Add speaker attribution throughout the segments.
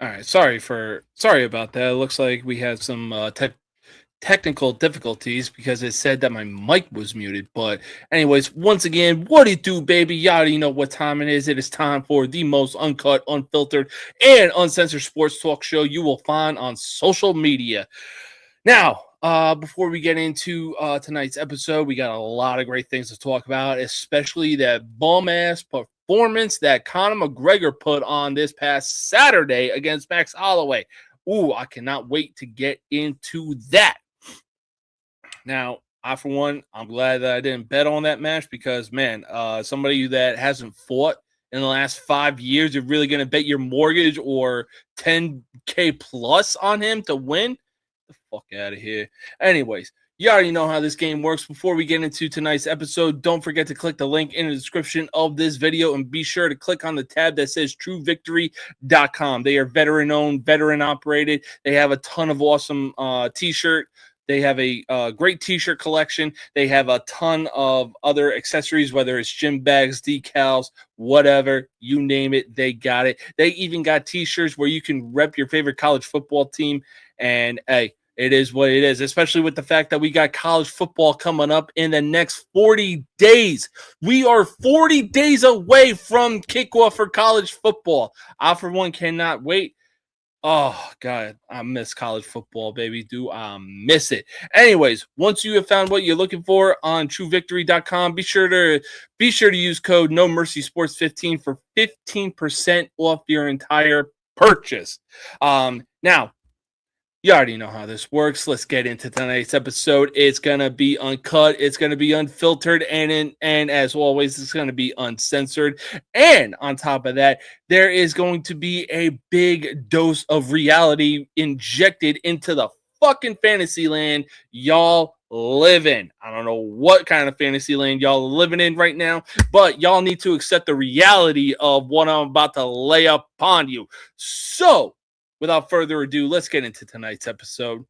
Speaker 1: All right, sorry about that. It looks like we had some technical difficulties because it said that my mic was muted. But anyways, once again, what do you do, baby? You already know what time it is. It is time for the most uncut, unfiltered, and uncensored sports talk show you will find on social media. Now, before we get into tonight's episode, we got a lot of great things to talk about, especially that bum ass performance that Conor McGregor put on this past Saturday against Max Holloway. Ooh, I cannot wait to get into that. Now, for one, I'm glad that I didn't bet on that match because, man, somebody that hasn't fought in the last 5 years, you're really going to bet your mortgage or 10K plus on him to win? The fuck out of here. Anyways, you already know how this game works. Before we get into tonight's episode, don't forget to click the link in the description of this video and be sure to click on the tab that says truevictory.com. They are veteran owned, veteran operated. They have a ton of awesome t-shirt. They have a great t-shirt collection. They have a ton of other accessories, whether it's gym bags, decals, whatever, you name it, they got it. They even got t-shirts where you can rep your favorite college football team. And hey, it is what it is, especially with the fact that we got college football coming up in the next 40 days. We are 40 days away from kickoff for college football. I, for one, cannot wait. Oh, God, I miss college football, baby. Do I miss it? Anyways, once you have found what you're looking for on truevictory.com, be sure to use code No Mercy Sports 15 for 15% off your entire purchase. Now, you already know how this works. Let's get into tonight's episode. It's gonna be uncut. It's gonna be unfiltered, and as always, it's gonna be uncensored. And on top of that, there is going to be a big dose of reality injected into the fucking fantasy land y'all live in. I don't know what kind of fantasy land y'all are living in right now, but y'all need to accept the reality of what I'm about to lay upon you. So, without further ado, let's get into tonight's episode.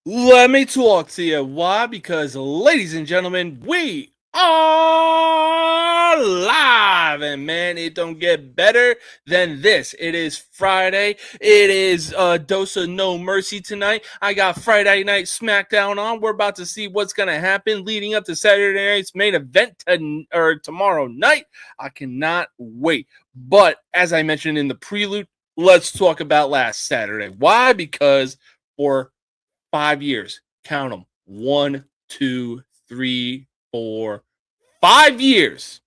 Speaker 1: Let me talk to you. Why? Because, ladies and gentlemen, we are live. And, man, it don't get better than this. It is Friday. It is a dose of No Mercy tonight. I got Friday Night SmackDown on. We're about to see what's going to happen leading up to Saturday night's main event tomorrow night. I cannot wait. But, as I mentioned in the prelude, let's talk about last Saturday. Why? Because for 5 years. Count them. 1, 2, 3, 4, 5 years.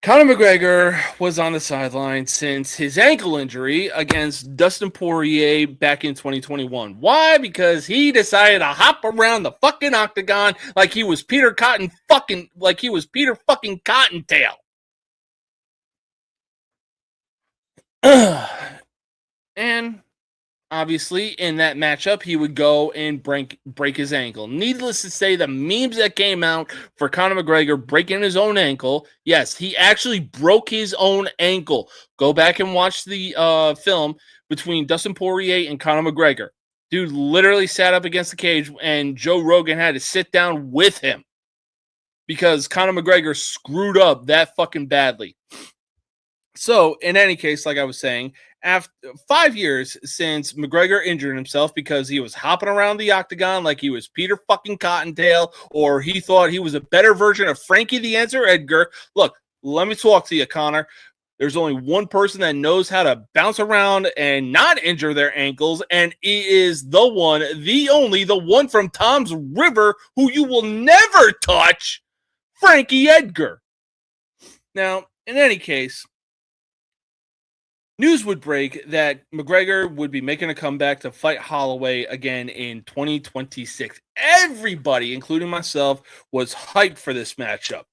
Speaker 1: Conor McGregor was on the sideline since his ankle injury against Dustin Porier back in 2021. Why? Because he decided to hop around the fucking octagon like he was Peter fucking Cottontail. And obviously, in that matchup, he would go and break his ankle. Needless to say, the memes that came out for Conor McGregor breaking his own ankle, yes, he actually broke his own ankle. Go back and watch the film between Dustin Porier and Conor McGregor. Dude literally sat up against the cage, and Joe Rogan had to sit down with him because Conor McGregor screwed up that fucking badly. So, in any case, like I was saying, after 5 years since McGregor injured himself because he was hopping around the octagon like he was Peter fucking Cottontail, or he thought he was a better version of Frankie the Answer Edgar. Look, let me talk to you, Connor. There's only one person that knows how to bounce around and not injure their ankles, and he is the one, the only, the one from Tom's River who you will never touch, Frankie Edgar. Now, in any case, news would break that McGregor would be making a comeback to fight Halloway again in 2026. Everybody, including myself, was hyped for this matchup.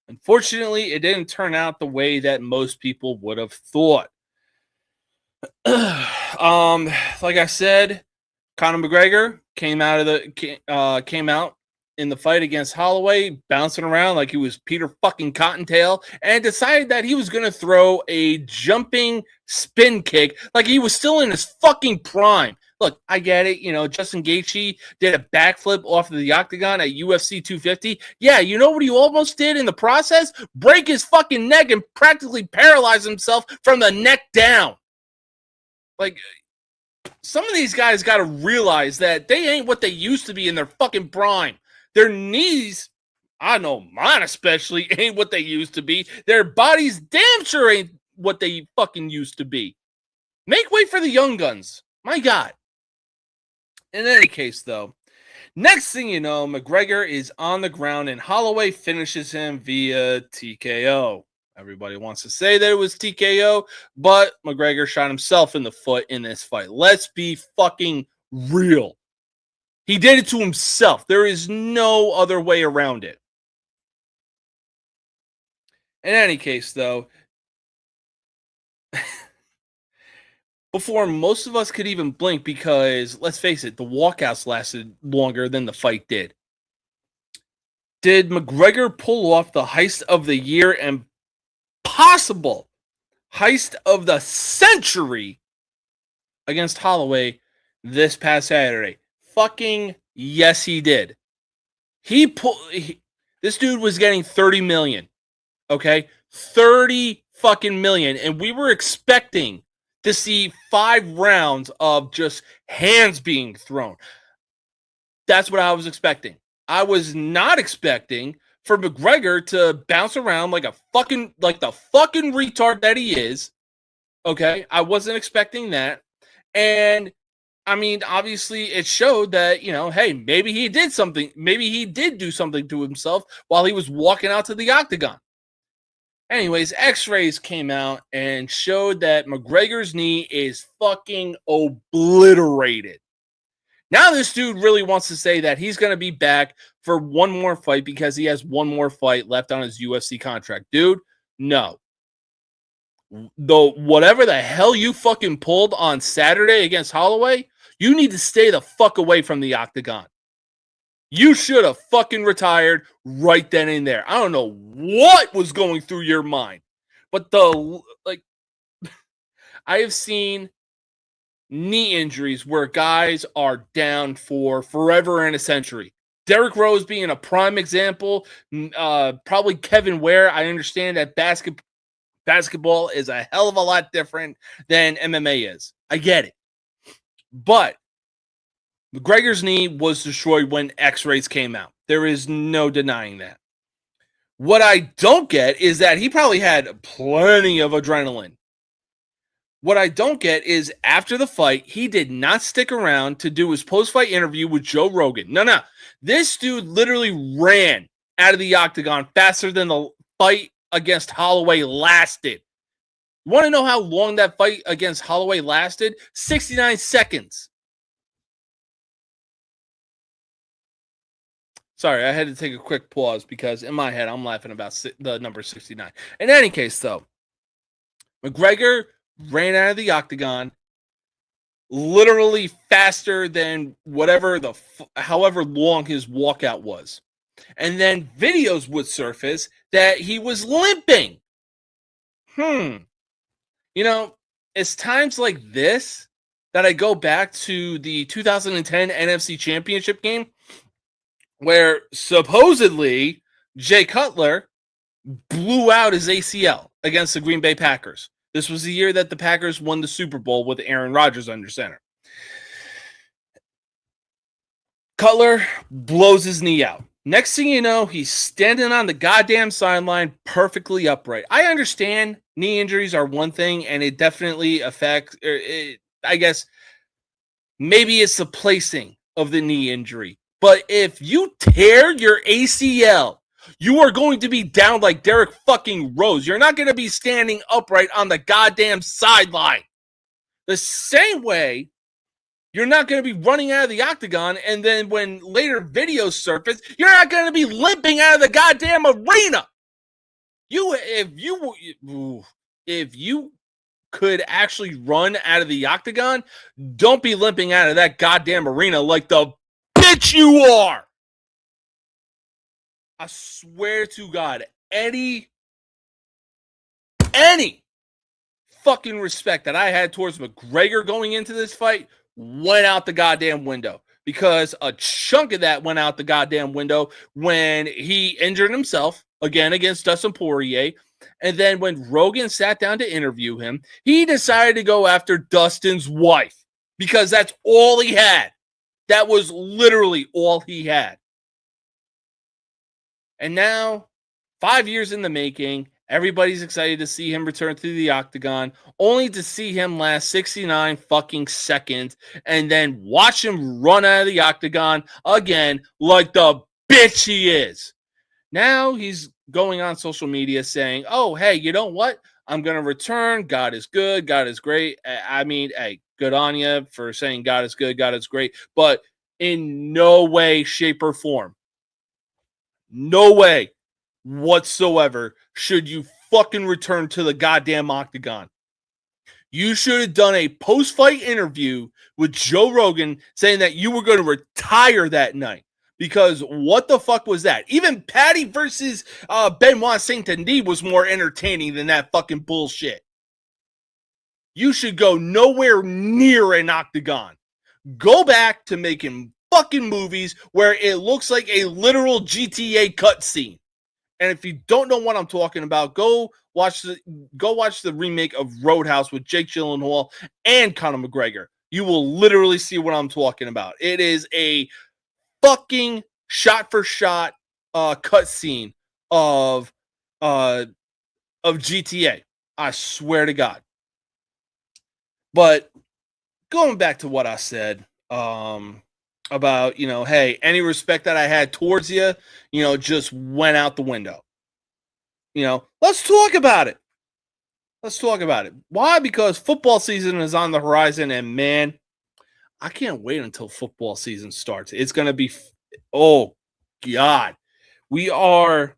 Speaker 1: Unfortunately, it didn't turn out the way that most people would have thought. Like I said, Conor McGregor came out in the fight against Halloway, bouncing around like he was Peter fucking Cottontail, and decided that he was going to throw a jumping spin kick like he was still in his fucking prime. Look, I get it. You know, Justin Gaethje did a backflip off of the octagon at UFC 250. Yeah, you know what he almost did in the process? Break his fucking neck and practically paralyze himself from the neck down. Like, some of these guys got to realize that they ain't what they used to be in their fucking prime. Their knees, I know mine especially, ain't what they used to be. Their bodies damn sure ain't what they fucking used to be. Make way for the young guns. My God. In any case, though, next thing you know, McGregor is on the ground and Halloway finishes him via TKO. Everybody wants to say that it was TKO, but McGregor shot himself in the foot in this fight. Let's be fucking real. He did it to himself. There is no other way around it. In any case, though, before most of us could even blink, because let's face it, the walkouts lasted longer than the fight did. Did McGregor pull off the heist of the year and possible heist of the century against Halloway this past Saturday? Fucking yes, he did. This dude was getting 30 million. Okay? 30 fucking million. And we were expecting to see 5 rounds of just hands being thrown. That's what I was expecting. I was not expecting for McGregor to bounce around like the fucking retard that he is. Okay, I wasn't expecting that. And I mean, obviously it showed that, you know, hey, maybe he did something. Maybe he did do something to himself while he was walking out to the octagon. Anyways, x-rays came out and showed that McGregor's knee is fucking obliterated. Now this dude really wants to say that he's going to be back for one more fight because he has one more fight left on his UFC contract. Dude, no. Though whatever the hell you fucking pulled on Saturday against Halloway, you need to stay the fuck away from the octagon. You should have fucking retired right then and there. I don't know what was going through your mind. But I have seen knee injuries where guys are down for forever and a century. Derrick Rose being a prime example. Probably Kevin Ware. I understand that basketball is a hell of a lot different than MMA is. I get it. But McGregor's knee was destroyed when x-rays came out. There is no denying that. What I don't get is that he probably had plenty of adrenaline. What I don't get is after the fight, he did not stick around to do his post-fight interview with Joe Rogan. No. This dude literally ran out of the octagon faster than the fight against Halloway lasted. You want to know how long that fight against Halloway lasted? 69 seconds. Sorry, I had to take a quick pause because in my head, I'm laughing about the number 69. In any case, though, McGregor ran out of the octagon literally faster than however long his walkout was. And then videos would surface that he was limping. You know, it's times like this that I go back to the 2010 NFC Championship game where supposedly Jay Cutler blew out his ACL against the Green Bay Packers. This was the year that the Packers won the Super Bowl with Aaron Rodgers under center. Cutler blows his knee out. Next thing you know, he's standing on the goddamn sideline perfectly upright. I understand knee injuries are one thing, and it definitely affects, I guess, maybe it's the placing of the knee injury. But if you tear your ACL, you are going to be down like Derrick fucking Rose. You're not going to be standing upright on the goddamn sideline. The same way, you're not going to be running out of the octagon, and then when later videos surface, you're not going to be limping out of the goddamn arena. If you could actually run out of the octagon, don't be limping out of that goddamn arena like the bitch you are. I swear to God, any fucking respect that I had towards McGregor going into this fight went out the goddamn window, because a chunk of that went out the goddamn window when he injured himself again against Dustin Porier. And then when Rogan sat down to interview him, he decided to go after Dustin's wife because that's all he had. That was literally all he had. And now, 5 years in the making, everybody's excited to see him return to the octagon, only to see him last 69 fucking seconds and then watch him run out of the octagon again like the bitch he is. Now he's going on social media saying, oh, hey, you know what? I'm going to return. God is good. God is great. I mean, hey, good on you for saying God is good. God is great. But in no way, shape, or form, no way whatsoever should you fucking return to the goddamn octagon. You should have done a post-fight interview with Joe Rogan saying that you were going to retire that night. Because what the fuck was that? Even Patty versus Benoit Saint-Denis was more entertaining than that fucking bullshit. You should go nowhere near an octagon. Go back to making fucking movies where it looks like a literal GTA cutscene. And if you don't know what I'm talking about, go watch the remake of Roadhouse with Jake Gyllenhaal and Conor McGregor. You will literally see what I'm talking about. It is a fucking shot-for-shot cutscene of GTA. I swear to God. But going back to what I said, about, hey, any respect that I had towards you, just went out the window. Let's talk about it. Let's talk about it. Why? Because football season is on the horizon, and man, I can't wait until football season starts. It's going to be, oh, God. We are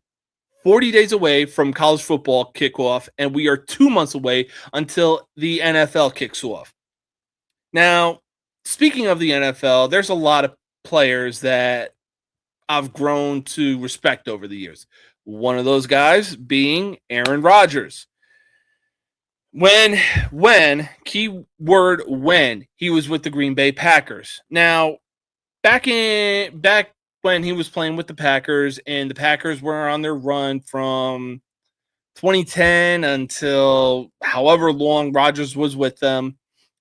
Speaker 1: 40 days away from college football kickoff, and we are 2 months away until the NFL kicks off. Now, speaking of the NFL, there's a lot of players that I've grown to respect over the years. One of those guys being Aaron Rodgers. When keyword when he was with the Green Bay Packers. Now, back when he was playing with the Packers, and the Packers were on their run from 2010 until however long Rodgers was with them,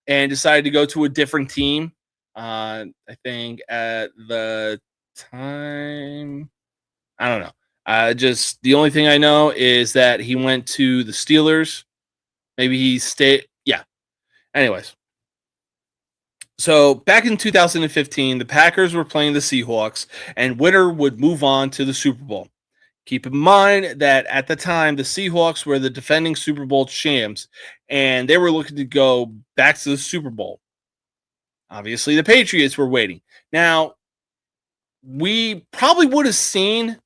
Speaker 1: and decided to go to a different team. I think at the time, I don't know. Just the only thing I know is that he went to the Steelers. Maybe he stayed. Yeah. Anyways. So back in 2015, the Packers were playing the Seahawks, and winner would move on to the Super Bowl. Keep in mind that at the time, the Seahawks were the defending Super Bowl champs, and they were looking to go back to the Super Bowl. Obviously, the Patriots were waiting. Now, we probably would have seen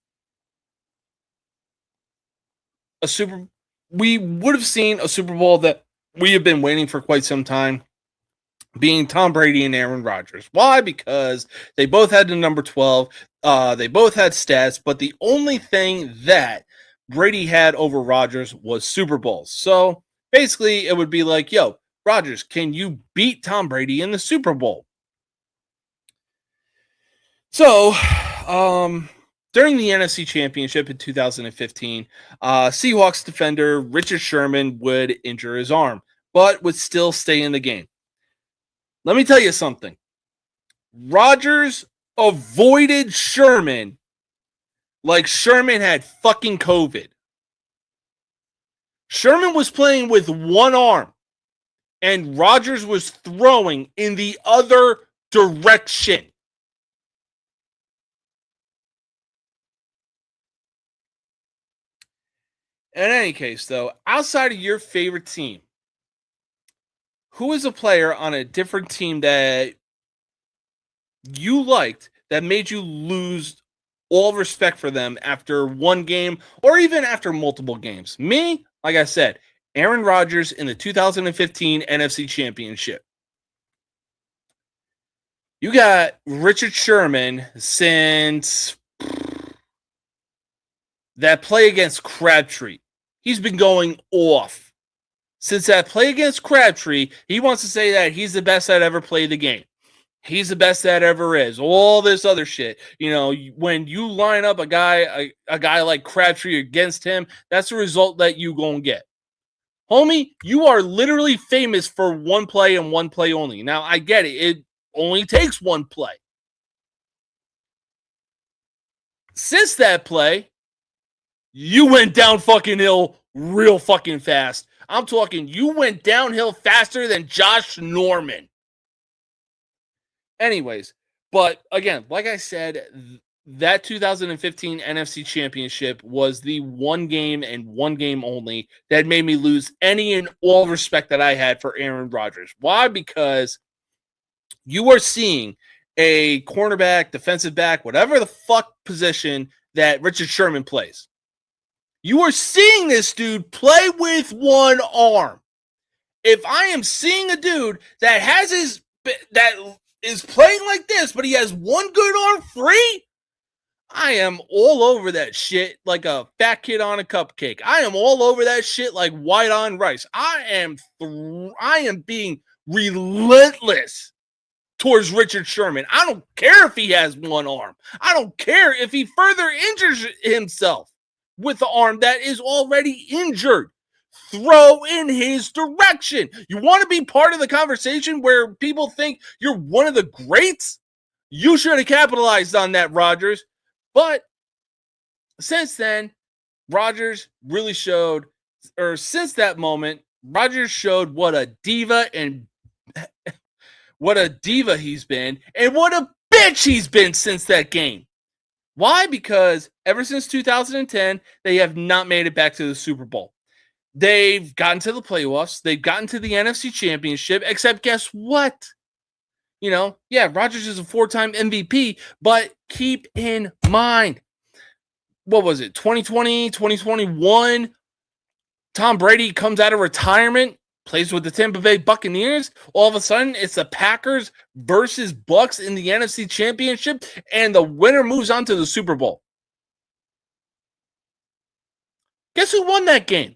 Speaker 1: a Super Bowl that we have been waiting for quite some time, being Tom Brady and Aaron Rodgers. Why? Because they both had the number 12. They both had stats, but the only thing that Brady had over Rodgers was Super Bowls. So basically, it would be like, yo, Rodgers, can you beat Tom Brady in the Super Bowl? So, during the NFC Championship in 2015, Seahawks defender Richard Sherman would injure his arm, but would still stay in the game. Let me tell you something. Rodgers avoided Sherman like Sherman had fucking COVID. Sherman was playing with one arm, and Rodgers was throwing in the other direction. In any case, though, outside of your favorite team, who is a player on a different team that you liked that made you lose all respect for them after one game or even after multiple games? Me, like I said, Aaron Rodgers in the 2015 NFC Championship. You got Richard Sherman since that play against Crabtree, he's been going off. Since that play against Crabtree, he wants to say that he's the best that ever played the game. He's the best that ever is. All this other shit. You know, when you line up a guy like Crabtree against him, that's the result that you gonna get. Homie, you are literally famous for one play and one play only. Now, I get it. It only takes one play. Since that play, you went down fucking hill real fucking fast. I'm talking, you went downhill faster than Josh Norman. Anyways, but again, like I said, that 2015 NFC Championship was the one game and one game only that made me lose any and all respect that I had for Aaron Rodgers. Why? Because you are seeing a cornerback, defensive back, whatever the fuck position that Richard Sherman plays. You are seeing this dude play with one arm. If I am seeing a dude that has that is playing like this, but he has one good arm free, I am all over that shit like a fat kid on a cupcake. I am all over that shit like white on rice. I am being relentless towards Richard Sherman. I don't care if he has one arm. I don't care if he further injures himself with the arm that is already injured. Throw in his direction. You want to be part of the conversation where people think you're one of the greats? You should have capitalized on that, Rodgers. But since then, Rodgers really showed, or since that moment, Rodgers showed what a diva he's been, and what a bitch he's been since that game. Why? Because ever since 2010, they have not made it back to the Super Bowl. They've gotten to the playoffs. They've gotten to the NFC Championship, except guess what? You know, yeah, Rodgers is a 4-time MVP, but keep in mind, what was it, 2020, 2021? Tom Brady comes out of retirement, plays with the Tampa Bay Buccaneers. All of a sudden, it's the Packers versus Bucs in the NFC Championship, and the winner moves on to the Super Bowl. Guess who won that game?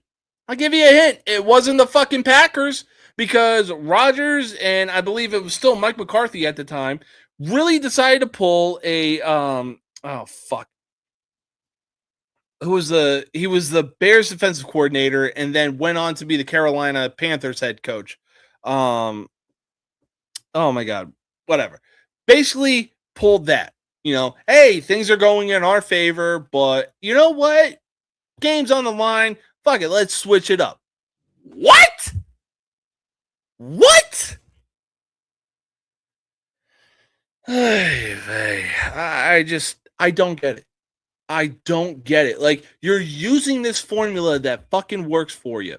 Speaker 1: I'll give you a hint. It wasn't the fucking Packers, because Rodgers, and I believe it was still Mike McCarthy at the time, really decided to pull a he was the Bears defensive coordinator and then went on to be the Carolina Panthers head coach. Oh my God, whatever. Basically pulled that, you know, hey, things are going in our favor, but you know what? Game's on the line. Fuck it, let's switch it up. What? I don't get it. I don't get it. Like, you're using this formula that fucking works for you.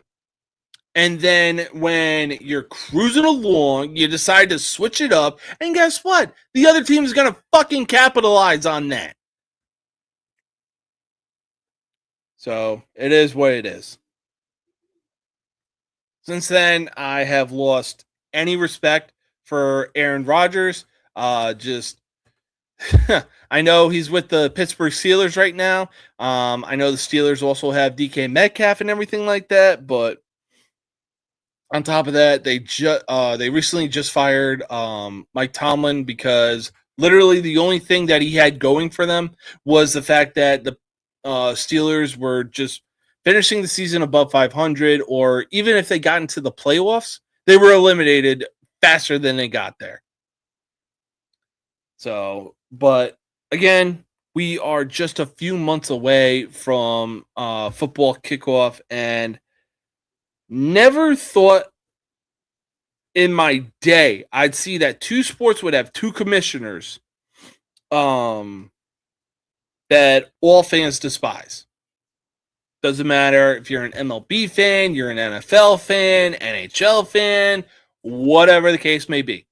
Speaker 1: And then when you're cruising along, you decide to switch it up. And guess what? The other team is going to fucking capitalize on that. So it is what it is. Since then, I have lost any respect for Aaron Rodgers. I know he's with the Pittsburgh Steelers right now. I know the Steelers also have DK Metcalf and everything like that. But on top of that, they recently just fired Mike Tomlin because literally the only thing that he had going for them was the fact that the Steelers were just finishing the season above 500, or even if they got into the playoffs, they were eliminated faster than they got there. So, but again, we are just a few months away from football kickoff, and never thought in my day I'd see that two sports would have two commissioners that all fans despise. Doesn't matter if you're an MLB fan, you're an NFL fan, NHL fan, whatever the case may be.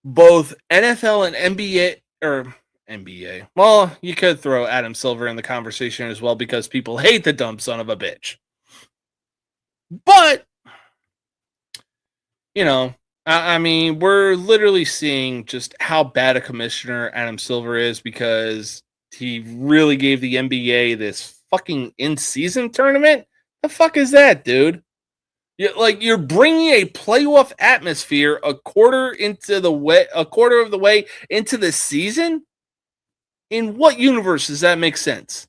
Speaker 1: Both NFL and NBA. Well, you could throw Adam Silver in the conversation as well because people hate the dumb son of a bitch. But, you know, I mean, we're literally seeing just how bad a commissioner Adam Silver is because he really gave the NBA this fucking in-season tournament. The fuck is that, dude? You're bringing a playoff atmosphere a quarter of the way into the season. In what universe does that make sense?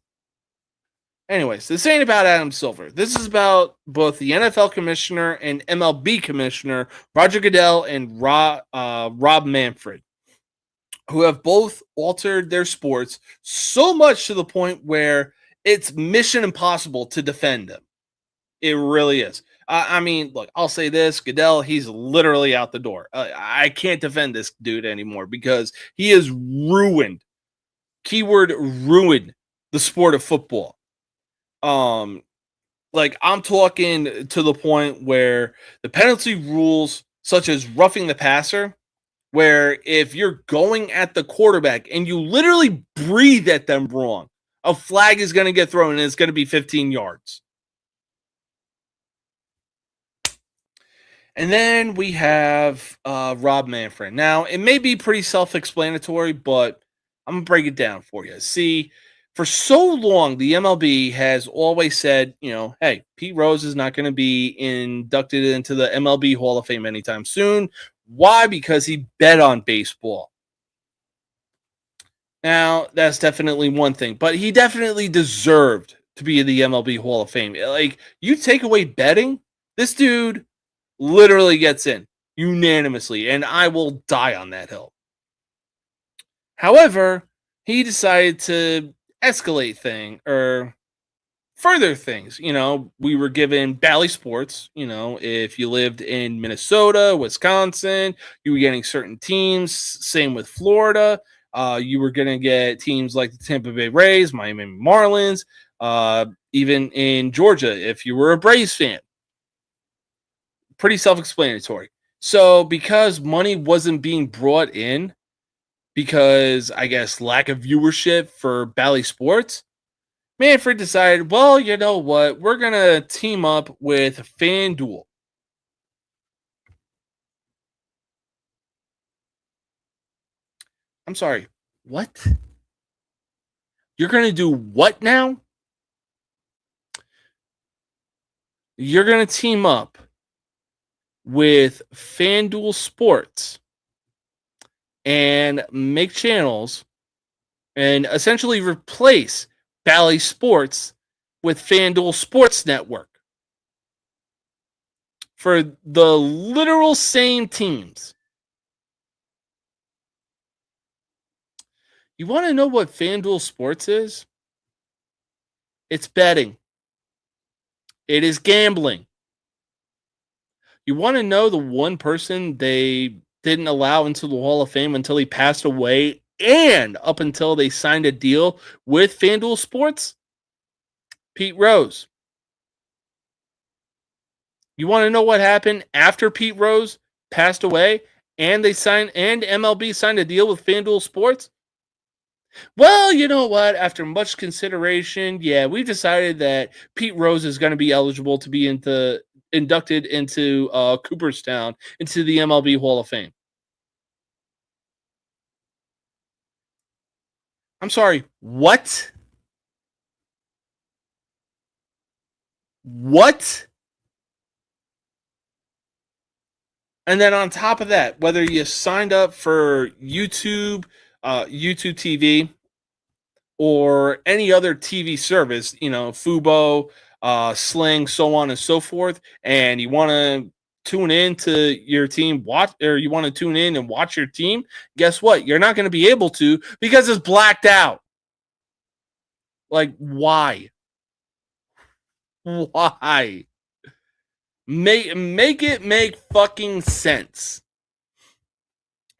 Speaker 1: Anyways, this ain't about Adam Silver. This is about both the NFL commissioner and MLB commissioner Roger Goodell and Rob Manfred, who have both altered their sports so much to the point where it's mission impossible to defend them. It really is. I mean, look, I'll say this. Goodell, he's literally out the door. I can't defend this dude anymore because he has ruined, keyword ruined, the sport of football. Like I'm talking to the point where the penalty rules, such as roughing the passer, where if you're going at the quarterback and you literally breathe at them wrong, a flag is going to get thrown and it's going to be 15 yards. And then we have Rob Manfred. Now, it may be pretty self-explanatory, but I'm going to break it down for you. See, for so long, the MLB has always said, hey, Pete Rose is not going to be inducted into the MLB Hall of Fame anytime soon. Why? Because he bet on baseball. Now, that's definitely one thing, but he definitely deserved to be in the MLB Hall of Fame. Like, you take away betting, this dude literally gets in unanimously, and I will die on that hill. However, he decided to escalate further things. We were given Bally Sports. If you lived in Minnesota, Wisconsin, you were getting certain teams. Same with Florida. You were going to get teams like the Tampa Bay Rays, Miami Marlins, even in Georgia, if you were a Braves fan. Pretty self-explanatory. So because money wasn't being brought in, because I guess lack of viewership for Bally Sports, Manfred decided, well, you know what? We're going to team up with FanDuel. I'm sorry, what? You're going to do what now? You're going to team up with FanDuel Sports and make channels and essentially replace Bally Sports with FanDuel Sports Network for the literal same teams. You want to know what FanDuel Sports is? It's betting. It is gambling. You want to know the one person they didn't allow into the Hall of Fame until he passed away and up until they signed a deal with FanDuel Sports? Pete Rose. You want to know what happened after Pete Rose passed away and MLB signed a deal with FanDuel Sports? Well, you know what? After much consideration, we've decided that Pete Rose is going to be eligible to be inducted into Cooperstown into the MLB Hall of Fame. I'm sorry, what? What? And then on top of that, whether you signed up for YouTube TV, or any other TV service, Fubo, Sling, so on and so forth, and you want to tune in to your team, you want to tune in and watch your team, guess what? You're not going to be able to because it's blacked out. Like, why? Why? Make it make fucking sense.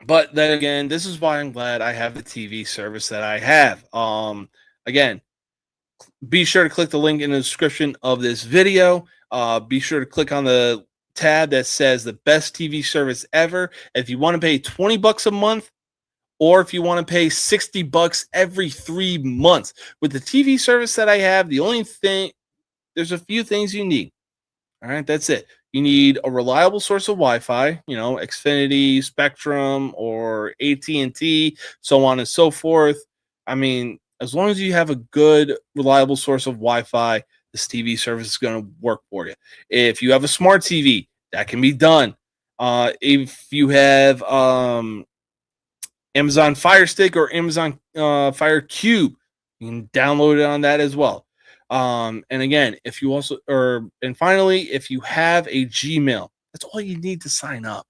Speaker 1: But then again, this is why I'm glad I have the TV service that I have. Again, be sure to click the link in the description of this video. Be sure to click on the tab that says the best TV service ever. If you want to pay $20 a month, or if you want to pay $60 every 3 months. With the TV service that I have, there's a few things you need. All right, that's it. You need a reliable source of Wi-Fi, Xfinity, Spectrum, or AT&T, so on and so forth. I mean, As long as you have a good, reliable source of Wi-Fi, this TV service is going to work for you. If you have a smart TV, that can be done. If you have Amazon Fire Stick or Amazon Fire Cube, you can download it on that as well. And again, if you also, and finally, if you have a Gmail, that's all you need to sign up.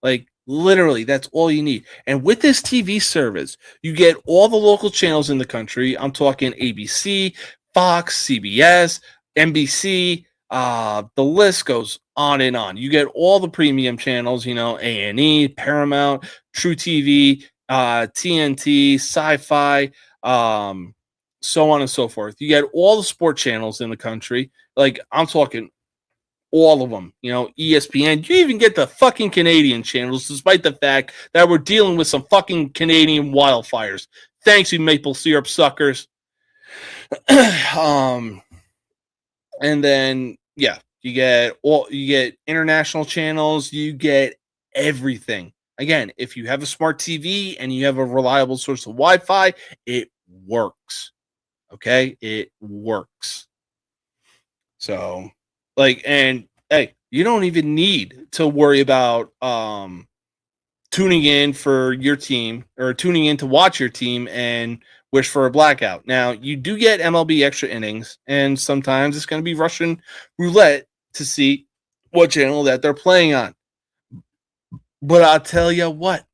Speaker 1: Like literally, that's all you need. And with this TV service, you get all the local channels in the country. I'm talking ABC, Fox, CBS, NBC. The list goes on and on. You get all the premium channels, A&E, Paramount, True TV, TNT, Sci-Fi, so on and so forth. You get all the sport channels in the country. Like I'm talking all of them, ESPN. You even get the fucking Canadian channels, despite the fact that we're dealing with some fucking Canadian wildfires. Thanks, you maple syrup suckers. And then you get international channels, you get everything. Again, if you have a smart TV and you have a reliable source of Wi-Fi, it works. Okay, it works. So, and hey, you don't even need to worry about tuning in for your team or tuning in to watch your team and wish for a blackout. Now, you do get MLB extra innings, and sometimes it's going to be Russian roulette to see what channel that they're playing on. But I'll tell you what,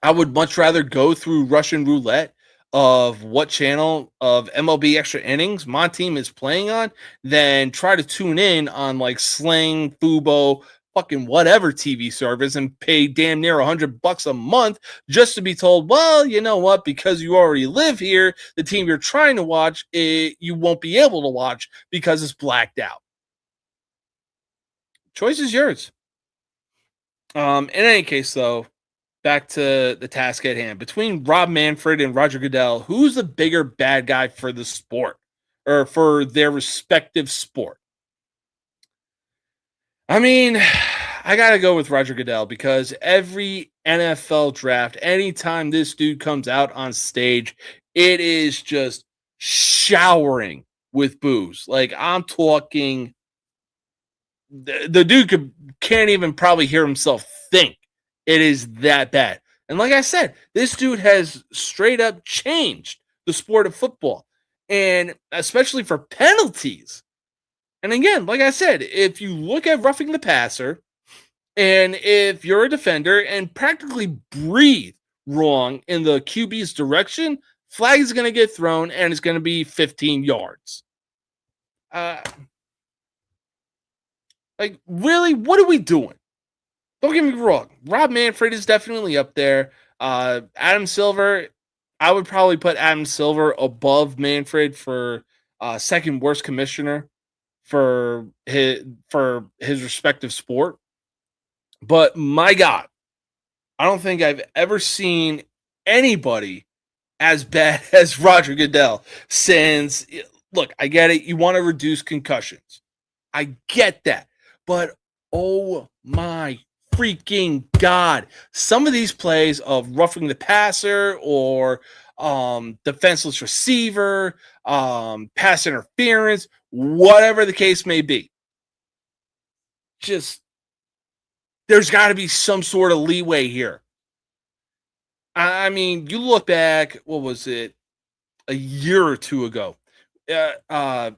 Speaker 1: I would much rather go through Russian roulette of what channel of MLB extra innings my team is playing on than try to tune in on like Sling, Fubo, fucking whatever TV service and pay damn near $100 a month just to be told, well, you know what, because you already live here, the team you're trying to watch, you won't be able to watch because it's blacked out. Choice is yours. In any case, though, back to the task at hand. Between Rob Manfred and Roger Goodell, who's the bigger bad guy for the sport or for their respective sport? I mean, I got to go with Roger Goodell because every NFL draft, anytime this dude comes out on stage, it is just showering with booze. Like I'm talking, the dude can't even probably hear himself think. It is that bad. And like I said, this dude has straight up changed the sport of football, and especially for penalties. And again, like I said, if you look at roughing the passer, and if you're a defender and practically breathe wrong in the QB's direction, flag is going to get thrown and it's going to be 15 yards. Like, really? What are we doing? Don't get me wrong. Rob Manfred is definitely up there. Adam Silver, I would probably put Adam Silver above Manfred for second worst commissioner for his respective sport. But my God, I don't think I've ever seen anybody as bad as Roger Goodell since, look, I get it. You want to reduce concussions. I get that. But oh my freaking God. Some of these plays of roughing the passer or defenseless receiver, pass interference, whatever the case may be. Just, there's got to be some sort of leeway here. I mean, you look back, what was it, a year or two ago? The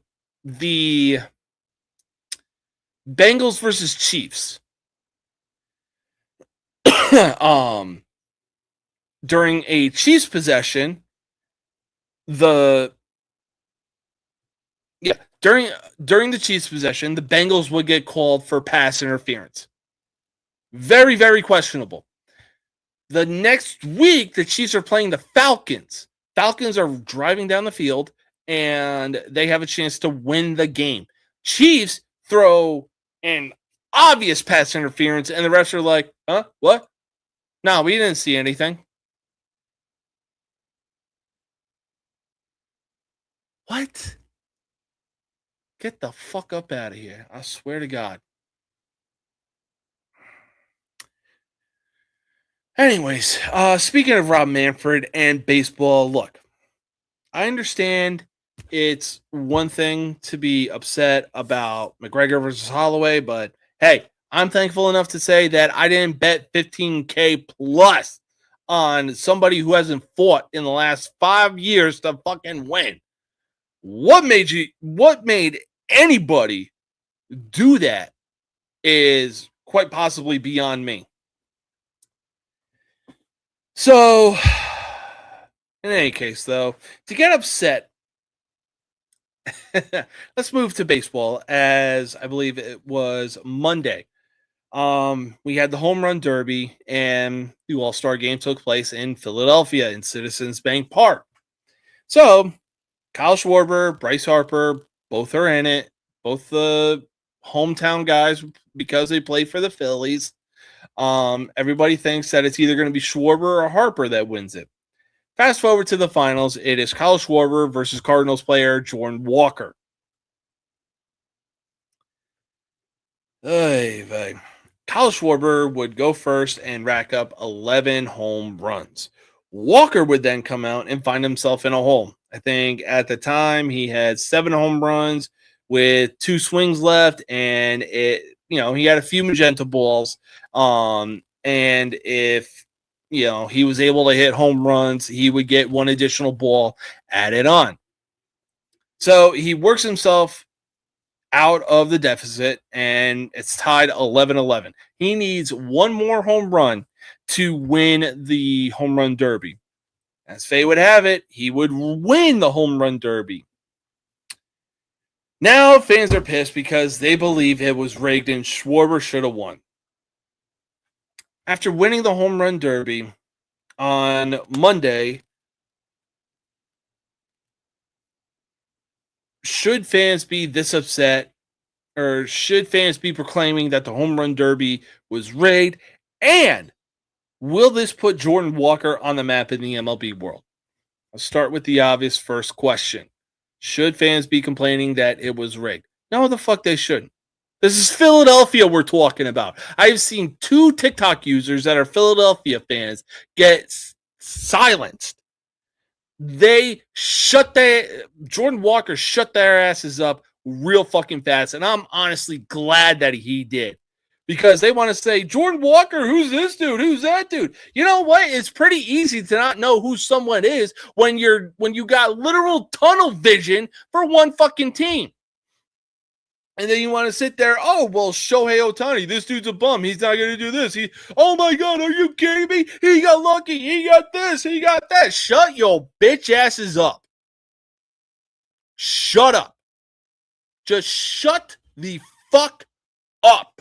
Speaker 1: Bengals versus Chiefs. During a Chiefs possession, during the Chiefs possession, the Bengals would get called for pass interference. Very, very questionable. The next week, the Chiefs are playing the Falcons. Falcons are driving down the field, and they have a chance to win the game. Chiefs throw an obvious pass interference, and the refs are like, huh? What? No, we didn't see anything. What? Get the fuck up out of here. I swear to God. Anyways, speaking of Rob Manfred and baseball, look, I understand it's one thing to be upset about McGregor versus Holloway, but hey, I'm thankful enough to say that I didn't bet 15K plus on somebody who hasn't fought in the last 5 years to fucking win. What made anybody do that is quite possibly beyond me. So, in any case, though, to get upset, let's move to baseball, as I believe it was Monday. We had the home run derby, and the All-Star game took place in Philadelphia in Citizens Bank Park. So, Kyle Schwarber, Bryce Harper, both are in it. Both the hometown guys because they play for the Phillies. Everybody thinks that it's either going to be Schwarber or Harper that wins it. Fast forward to the finals. It is Kyle Schwarber versus Cardinals player Jordan Walker. Kyle Schwarber would go first and rack up 11 home runs. Walker would then come out and find himself in a hole. I think at the time he had 7 home runs with 2 swings left, and he had a few magenta balls. And if he was able to hit home runs, he would get 1 additional ball added on. So he works himself out of the deficit, and it's tied 11-11. He needs 1 more home run to win the home run derby. As fate would have it, he would win the home run derby. Now fans are pissed because they believe it was rigged and Schwarber should have won. After winning the home run derby on Monday, should fans be this upset, or should fans be proclaiming that the home run derby was rigged? And will this put Jordan Walker on the map in the MLB world? I'll start with the obvious first question. Should fans be complaining that it was rigged? No, the fuck they shouldn't. This is Philadelphia we're talking about. I've seen 2 TikTok users that are Philadelphia fans get silenced. Jordan Walker shut their asses up real fucking fast, and I'm honestly glad that he did. Because they want to say, Jordan Walker, who's this dude? Who's that dude? You know what? It's pretty easy to not know who someone is when you got literal tunnel vision for one fucking team. And then you want to sit there, oh, well, Shohei Ohtani, this dude's a bum. He's not going to do this. Oh, my God, are you kidding me? He got lucky. He got this. He got that. Shut your bitch asses up. Shut up. Just shut the fuck up.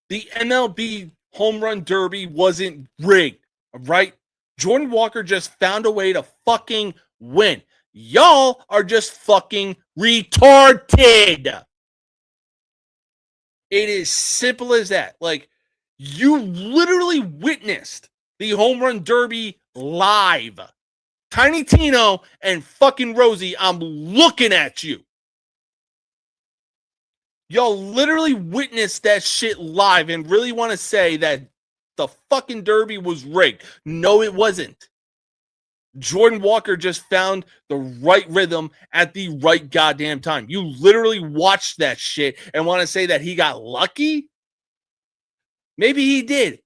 Speaker 1: The MLB home run derby wasn't rigged, all right? Jordan Walker just found a way to fucking win. Y'all are just fucking retarded. It is simple as that. Like, you literally witnessed the home run derby live. Tiny Tino and fucking Rosie, I'm looking at you. Y'all literally witnessed that shit live and really want to say that the fucking derby was rigged. No, it wasn't. Jordan Walker just found the right rhythm at the right goddamn time. You literally watched that shit and want to say that he got lucky? Maybe he did.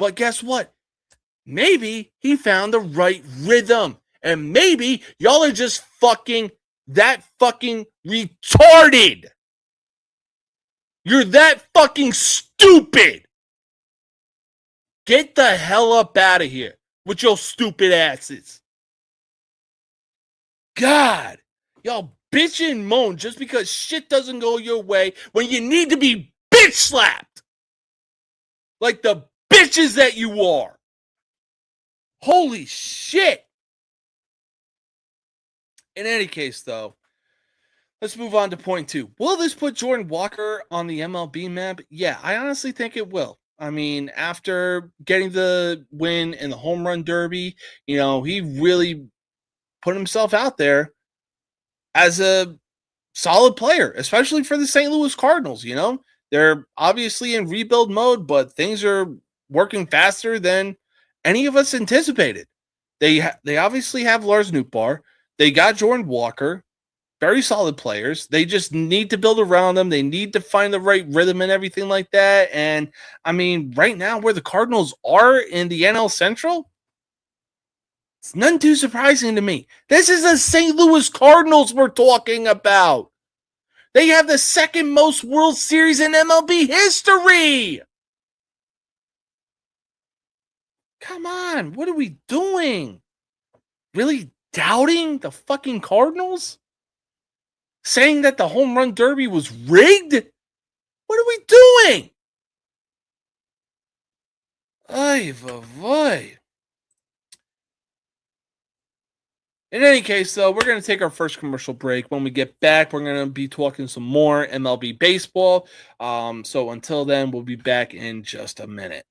Speaker 1: But guess what? Maybe he found the right rhythm. And maybe y'all are just fucking retarded. You're that fucking stupid. Get the hell up out of here with your stupid asses. God, y'all bitch and moan just because shit doesn't go your way when you need to be bitch slapped. Like the bitches that you are. Holy shit. In any case, though, let's move on to point 2. Will this put Jordan Walker on the MLB map? Yeah, I honestly think it will. I mean, after getting the win in the home run derby, he really put himself out there as a solid player, especially for the St. Louis Cardinals. They're obviously in rebuild mode, but things are working faster than any of us anticipated. They obviously have Lars Nootbaar. They got Jordan Walker. Very solid players. They just need to build around them. They need to find the right rhythm and everything like that. And I mean, right now where the Cardinals are in the NL Central, it's none too surprising to me. This is the St. Louis Cardinals we're talking about. They have the second most World Series in MLB history. Come on, what are we doing? Really doubting the fucking Cardinals? Saying that the home run derby was rigged? What are we doing? Ay, vay. In any case, though, we're going to take our first commercial break. When we get back, we're going to be talking some more MLB baseball. So until then, we'll be back in just a minute.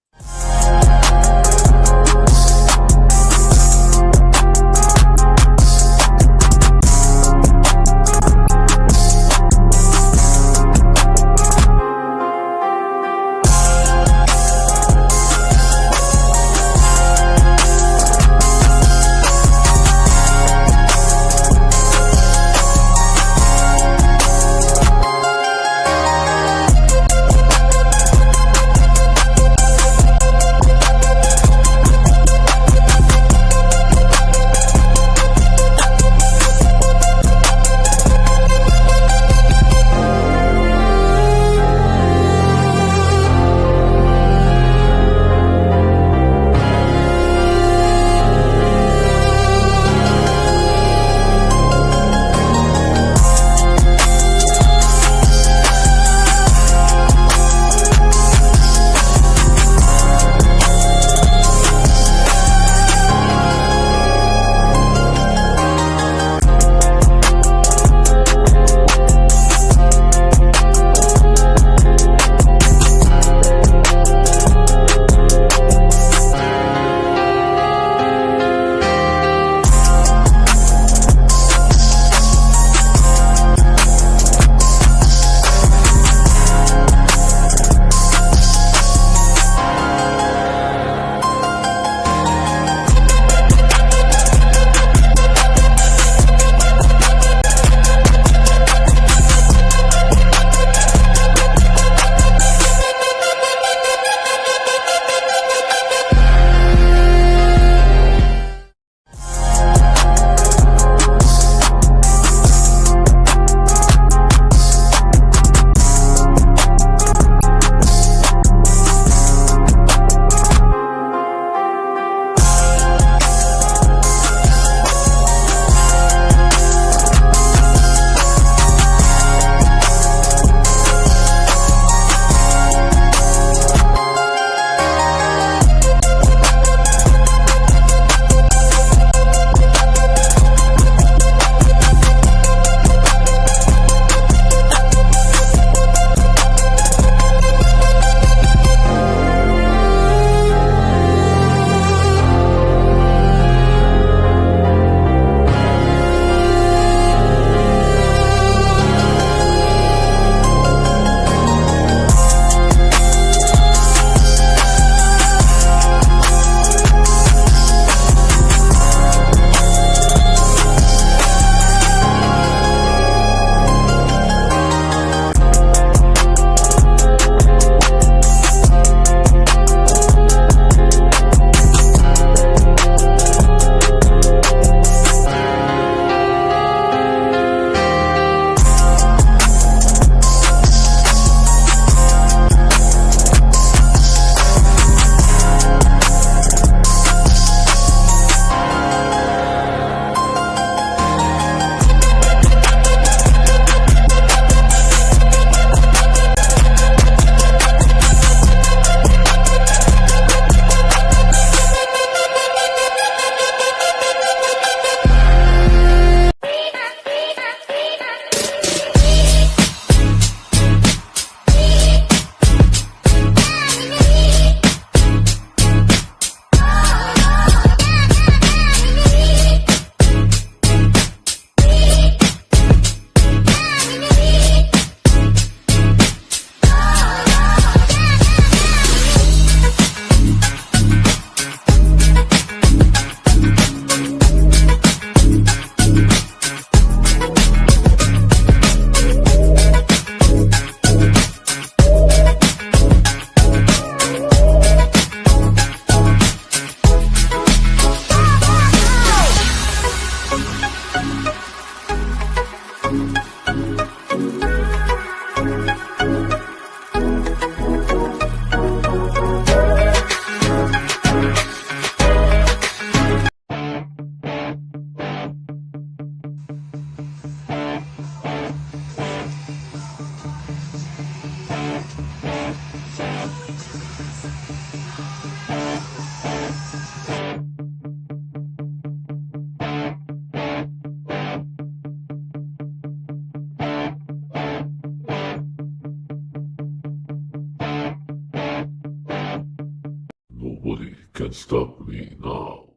Speaker 2: can't stop me now.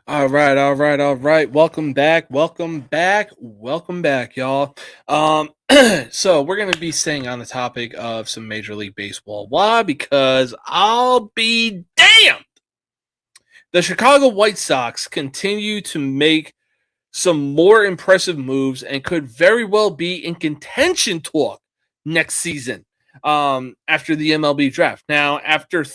Speaker 1: All right. Welcome back, y'all. So we're gonna be staying on the topic of some Major League Baseball. Why? Because I'll be damned. The Chicago White Sox continue to make some more impressive moves and could very well be in contention talk next season. After the MLB draft. Now, after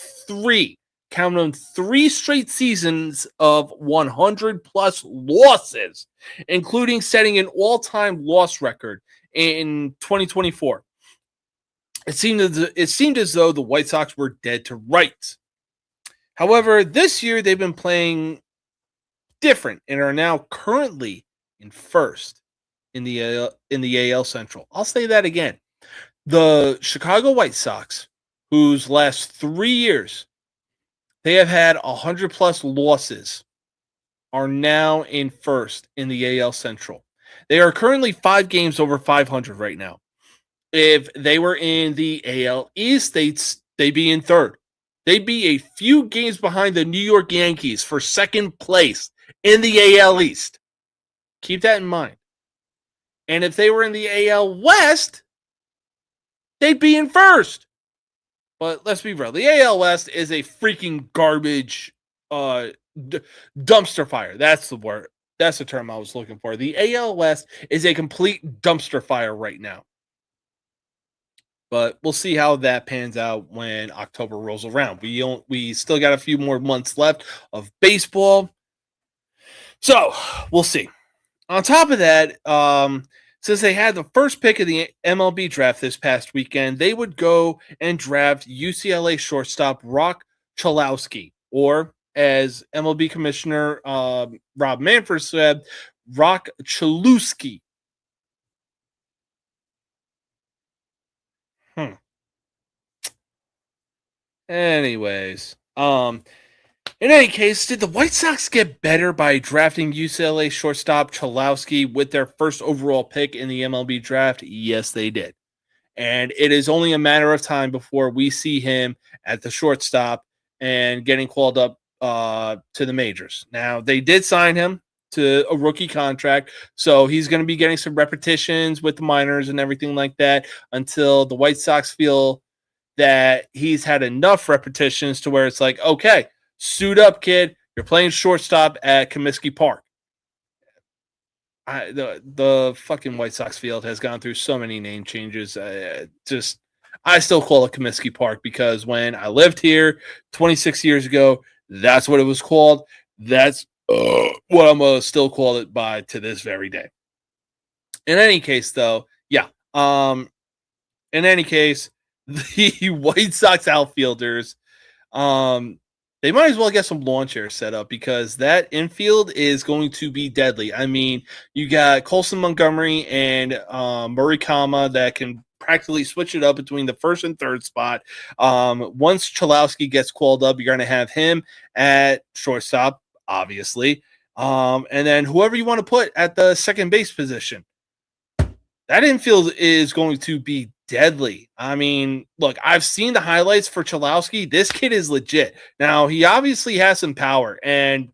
Speaker 1: count on 3 straight seasons of 100 plus losses, including setting an all-time loss record in 2024. It seemed as though the White Sox were dead to rights. However, this year they've been playing different and are now currently in first in the AL Central. I'll say that again. The Chicago White Sox, whose last 3 years they have had 100 plus losses, are now in first in the AL Central. They are currently 5 games over 500 right now. If they were in the AL East, they'd be in third. They'd be a few games behind the New York Yankees for second place in the AL East. Keep that in mind. And if they were in the AL West, they'd be in first. But let's be real. The AL West is a freaking garbage dumpster fire. That's the word. That's the term I was looking for. The AL West is a complete dumpster fire right now. But we'll see how that pans out when October rolls around. We still got a few more months left of baseball. So, we'll see. On top of that, since they had the first pick of the MLB draft this past weekend, they would go and draft UCLA shortstop Rock Chalowski, or as MLB Commissioner Rob Manfred said, Rock Chalowski. Anyways, in any case, did the White Sox get better by drafting UCLA shortstop Chalowski with their first overall pick in the MLB draft? Yes, they did. And it is only a matter of time before we see him at the shortstop and getting called up to the majors. Now, they did sign him to a rookie contract, so he's going to be getting some repetitions with the minors and everything like that until the White Sox feel that he's had enough repetitions to where it's like, okay, suit up, kid. You're playing shortstop at Comiskey Park. The fucking White Sox field has gone through so many name changes. I still call it Comiskey Park because when I lived here 26 years ago, that's what it was called. That's what I'm gonna still call it by to this very day. In any case, though, yeah. In any case, the White Sox outfielders, they might as well get some lawn chairs set up because that infield is going to be deadly. I mean, you got Colson Montgomery and Murikama that can practically switch it up between the first and third spot. Once Chalowski gets called up, you're going to have him at shortstop, obviously. And then whoever you want to put at the second base position. That infield is going to be deadly. I mean, look, I've seen the highlights for Chalowski. This kid is legit. Now, he obviously has some power, and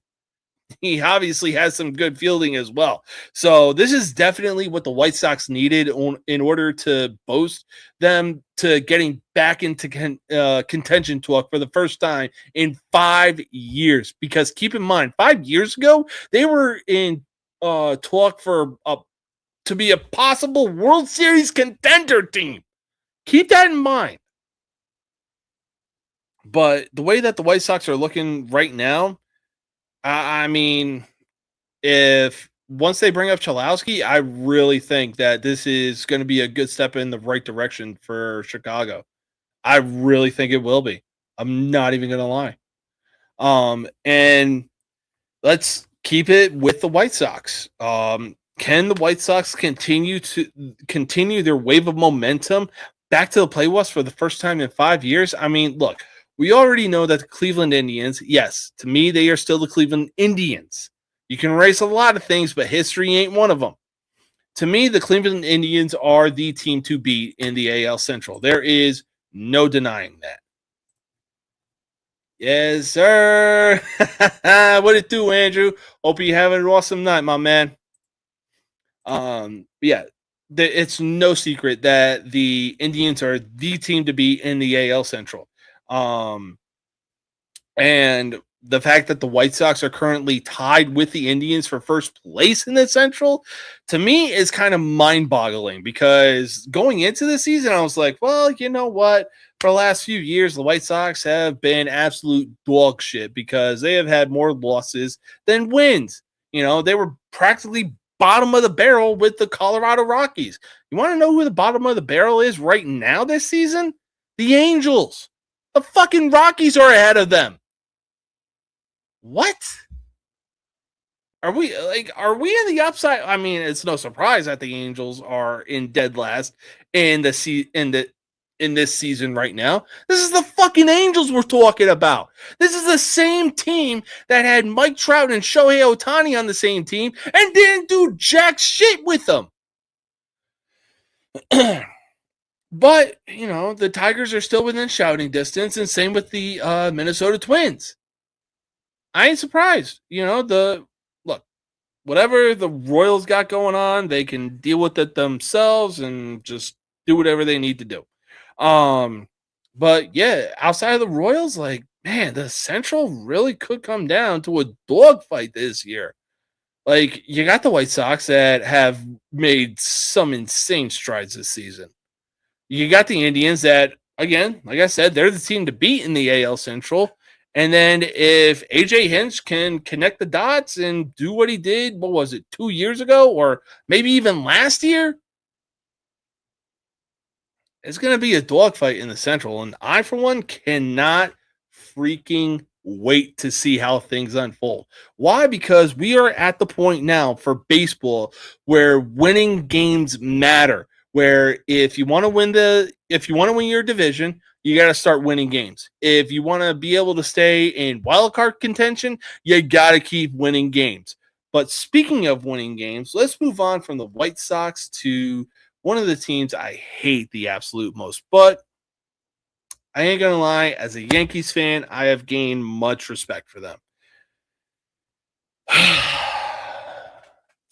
Speaker 1: he obviously has some good fielding as well. So this is definitely what the White Sox needed in order to boast them to getting back into contention talk for the first time in 5 years. Because keep in mind, 5 years ago, they were in talk for to be a possible World Series contender team. Keep that in mind. But the way that the White Sox are looking right now, I mean, if once they bring up Chalowski, I really think that this is going to be a good step in the right direction for Chicago. I really think it will be. I'm not even going to lie. And let's keep it with the White Sox. Can the White Sox continue their wave of momentum back to the playoffs for the first time in 5 years? I mean, look, We already know that the Cleveland Indians, yes, to me, they are still the Cleveland Indians. You can erase a lot of things, but history ain't one of them. To me, the Cleveland Indians are the team to beat in the AL Central. There is no denying that. Yes, sir. What it do, Andrew? Hope you having an awesome night, my man. Yeah, it's no secret that the Indians are the team to beat in the AL Central. And the fact that the White Sox are currently tied with the Indians for first place in the Central, to me, is kind of mind-boggling because going into the season, I was like, well, you know what? For the last few years, the White Sox have been absolute dog shit because they have had more losses than wins. You know, they were practically bottom of the barrel with the Colorado Rockies. You want to know who the bottom of the barrel is right now this season? The Angels. The fucking Rockies are ahead of them. What? Are we in the upside? I mean, it's no surprise that the Angels are in dead last in this season right now. This is the fucking Angels we're talking about. This is the same team that had Mike Trout and Shohei Ohtani on the same team and didn't do jack shit with them. But, you know, the Tigers are still within shouting distance, and same with the Minnesota Twins. I ain't surprised. You know, whatever the Royals got going on, they can deal with it themselves and just do whatever they need to do. But yeah, outside of the Royals, like, man, the Central really could come down to a dogfight this year. Like, you got the White Sox that have made some insane strides this season. You got the Indians that, again, like I said, they're the team to beat in the AL Central. And then if AJ Hinch can connect the dots and do what he did, what was it, 2 years ago or maybe even last year, it's going to be a dogfight in the Central. And I, for one, cannot freaking wait to see how things unfold. Why? Because we are at the point now for baseball where winning games matter. Where if you want to win your division, you got to start winning games. If you want to be able to stay in wild card contention, you got to keep winning games. But speaking of winning games, let's move on from the White Sox to one of the teams I hate the absolute most. But I ain't going to lie, as a Yankees fan, I have gained much respect for them.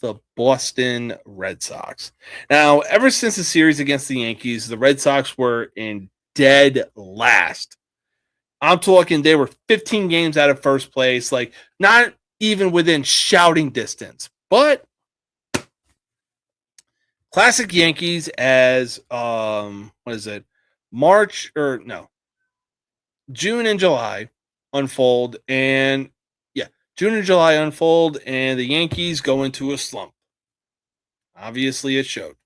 Speaker 1: The Boston Red Sox. Now, ever since the series against the Yankees, the Red Sox were in dead last. I'm talking they were 15 games out of first place, like not even within shouting distance. But classic Yankees as June and July unfold, and June and July unfold, and the Yankees go into a slump. Obviously, it showed.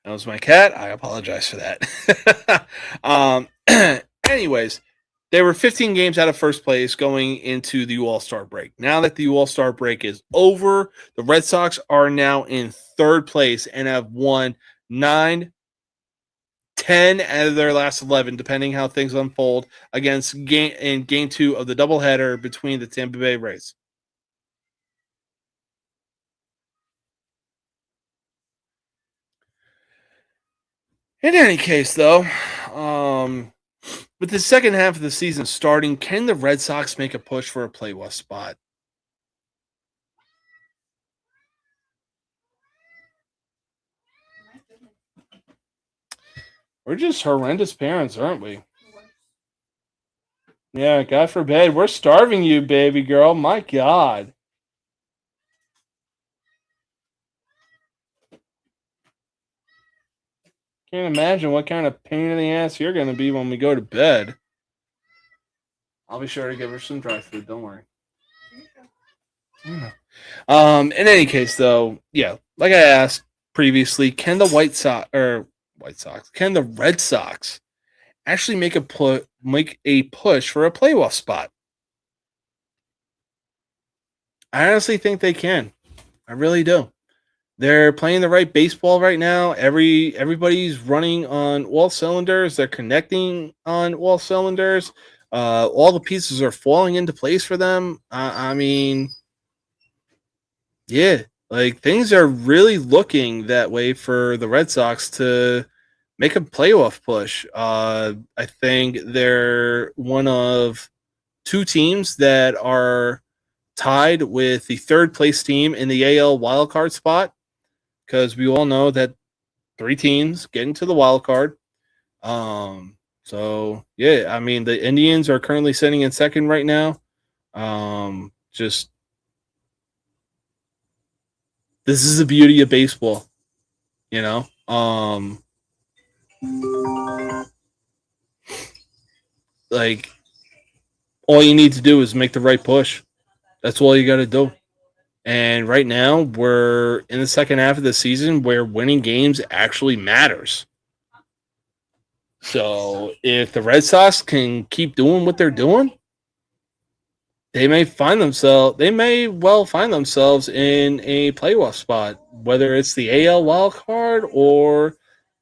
Speaker 1: That was my cat. I apologize for that. Anyways, they were 15 games out of first place going into the All-Star break. Now that the All-Star break is over, the Red Sox are now in third place and have won 9, 10 out of their last 11, depending how things unfold against game 2 of the doubleheader between the Tampa Bay Rays. In any case, though, with the second half of the season starting, can the Red Sox make a push for a playoff spot? We're just horrendous parents, aren't we? Yeah, God forbid. We're starving you, baby girl. My God. Can't imagine what kind of pain in the ass you're going to be when we go to bed. I'll be sure to give her some dry food. Don't worry. In any case, though, yeah, like I asked previously, can the Red Sox, can the Red Sox actually make a push for a playoff spot? I honestly think they can. I really do. They're playing the right baseball right now. Everybody's running on all cylinders. They're connecting on all cylinders. All the pieces are falling into place for them. I mean, yeah, like things are really looking that way for the Red Sox to make a playoff push. I think they're one of two teams that are tied with the third place team in the AL wildcard spot, because we all know that three teams get into the wild card. So yeah, I mean the Indians are currently sitting in second right now. Just this is the beauty of baseball, you know. Like all you need to do is make the right push. That's all you got to do. And right now, we're in the second half of the season where winning games actually matters. So if the Red Sox can keep doing what they're doing, they may well find themselves in a playoff spot, whether it's the AL wild card or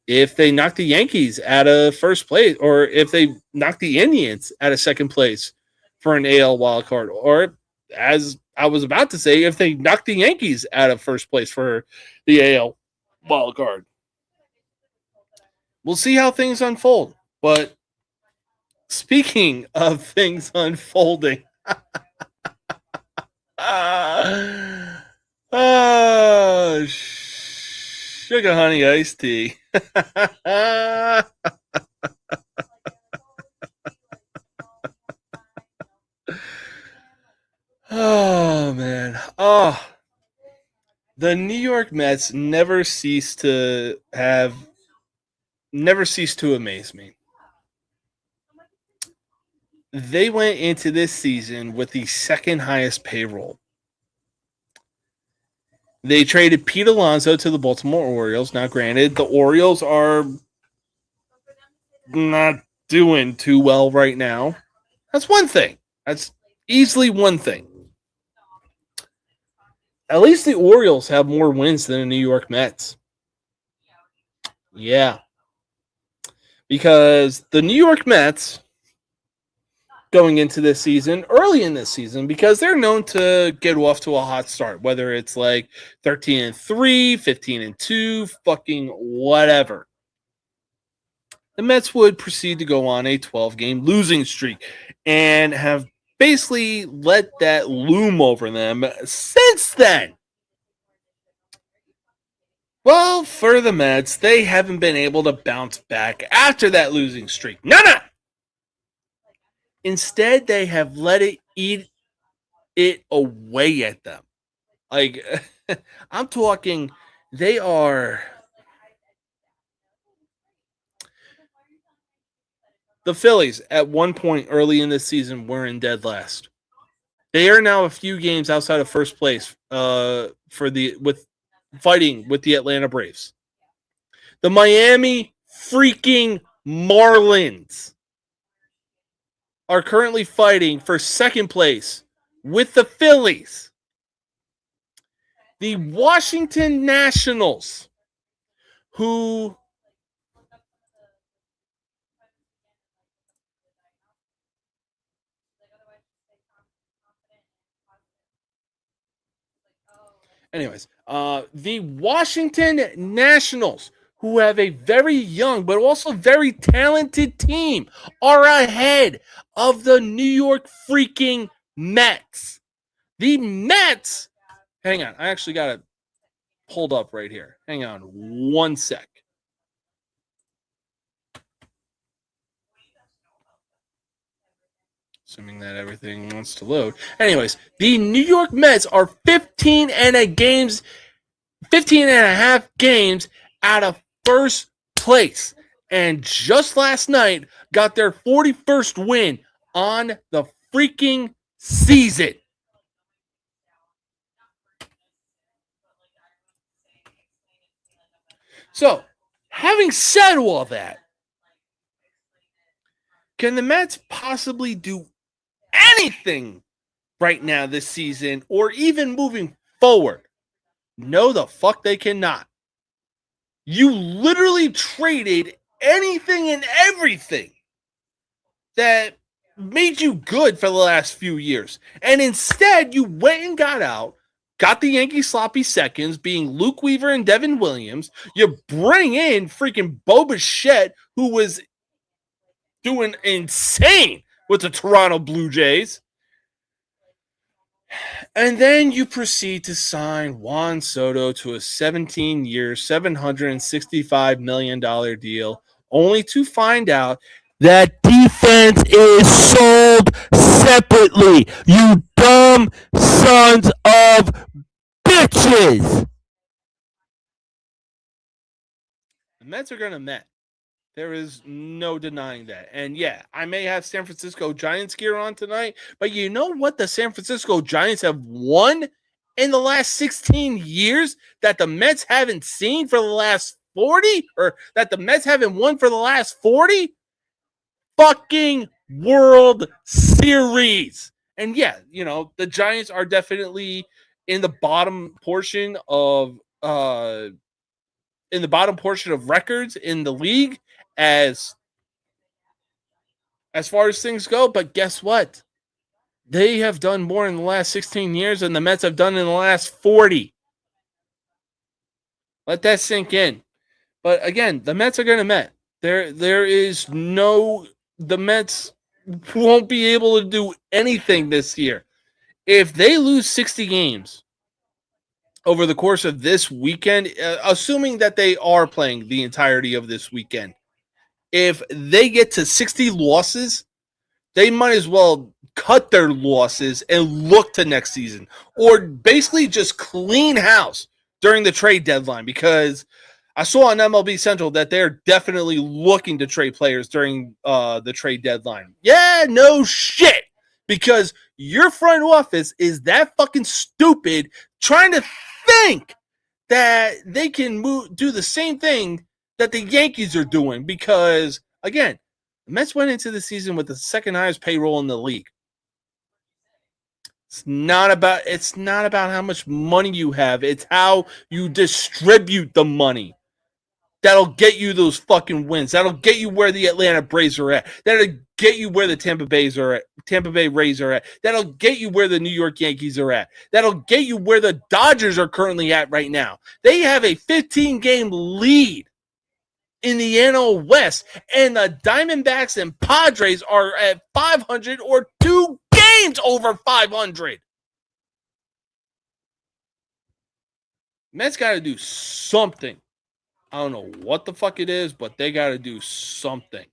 Speaker 1: if they knock the Yankees out of first place, or if they knock the Indians out of second place for an AL wild card, or as I was about to say, if they knock the Yankees out of first place for the AL wild card. We'll see how things unfold. But speaking of things unfolding, sugar honey iced tea. Oh man. Oh, the New York Mets never cease to amaze me. They went into this season with the second highest payroll. They traded Pete Alonso to the Baltimore Orioles. Now, granted, the Orioles are not doing too well right now. That's one thing. That's easily one thing. At least the Orioles have more wins than the New York Mets. Yeah. Because the New York Mets, going into this season, early in this season, because they're known to get off to a hot start, whether it's like 13-3, 15-2, fucking whatever. The Mets would proceed to go on a 12-game losing streak and have basically let that loom over them since then. Well, for the Mets, they haven't been able to bounce back after that losing streak. No. Instead, they have let it eat it away at them. Like, I'm talking, they are. The Phillies, at one point early in this season, were in dead last. They are now a few games outside of first place fighting with the Atlanta Braves. The Miami freaking Marlins are currently fighting for second place with the Phillies. The Washington Nationals, who the Washington Nationals, who have a very young but also very talented team, are ahead of the New York freaking Mets. The Mets, hang on, I actually got it pulled up right here. Hang on one sec. Assuming that everything wants to load. Anyways, the New York Mets are 15 and a half games out of first place. And just last night got their 41st win on the freaking season. So, having said all that, can the Mets possibly do anything right now this season or even moving forward No, the fuck they cannot. You literally traded anything and everything that made you good for the last few years. And instead, you went and got the Yankees sloppy seconds, being Luke Weaver and Devin Williams. You bring in freaking Bo Bichette, who was doing insane with the Toronto Blue Jays. And then you proceed to sign Juan Soto to a 17-year, $765 million deal, only to find out that defense is sold separately. You dumb sons of bitches. The Mets are going to Met. There is no denying that. And yeah, I may have San Francisco Giants gear on tonight, but you know what the San Francisco Giants have won in the last 16 years that the Mets haven't seen for the last 40? Or that the Mets haven't won for the last 40? Fucking World Series. And yeah, you know, the Giants are definitely in the bottom portion of records in the league as far as things go, but guess what? They have done more in the last 16 years than the Mets have done in the last 40. Let that sink in. But again, the Mets are going to Met. The Mets won't be able to do anything this year. If they lose 60 games over the course of this weekend, assuming that they are playing the entirety of this weekend, if they get to 60 losses, they might as well cut their losses and look to next season, or basically just clean house during the trade deadline, because I saw on MLB Central that they're definitely looking to trade players during the trade deadline. Yeah, no shit, because your front office is that fucking stupid trying to think that they can do the same thing that the Yankees are doing, because, again, the Mets went into the season with the second highest payroll in the league. It's not about how much money you have. It's how you distribute the money. That'll get you those fucking wins. That'll get you where the Atlanta Braves are at. That'll get you where the Tampa Bay Rays are at. That'll get you where the New York Yankees are at. That'll get you where the Dodgers are currently at right now. They have a 15-game lead in the NL West, and the Diamondbacks and Padres are at 500 or 2 games over 500. Mets got to do something. I don't know what the fuck it is, but they got to do something.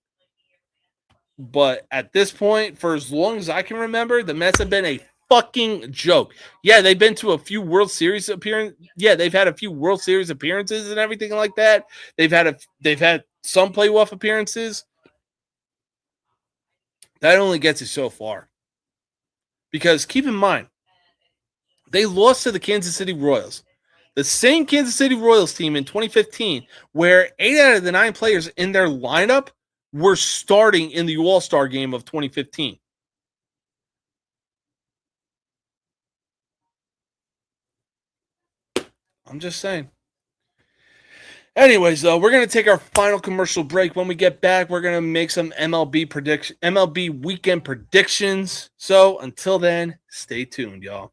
Speaker 1: But at this point, for as long as I can remember, the Mets have been a fucking joke. Yeah, they've been to a few World Series appearances. Yeah, they've had a few World Series appearances and everything like that. They've had some playoff appearances. That only gets you so far. Because keep in mind, they lost to the Kansas City Royals. The same Kansas City Royals team in 2015, where 8 out of the 9 players in their lineup were starting in the All-Star game of 2015. I'm just saying. Anyways, though, we're going to take our final commercial break. When we get back, we're going to make some MLB weekend predictions. So until then, stay tuned, y'all.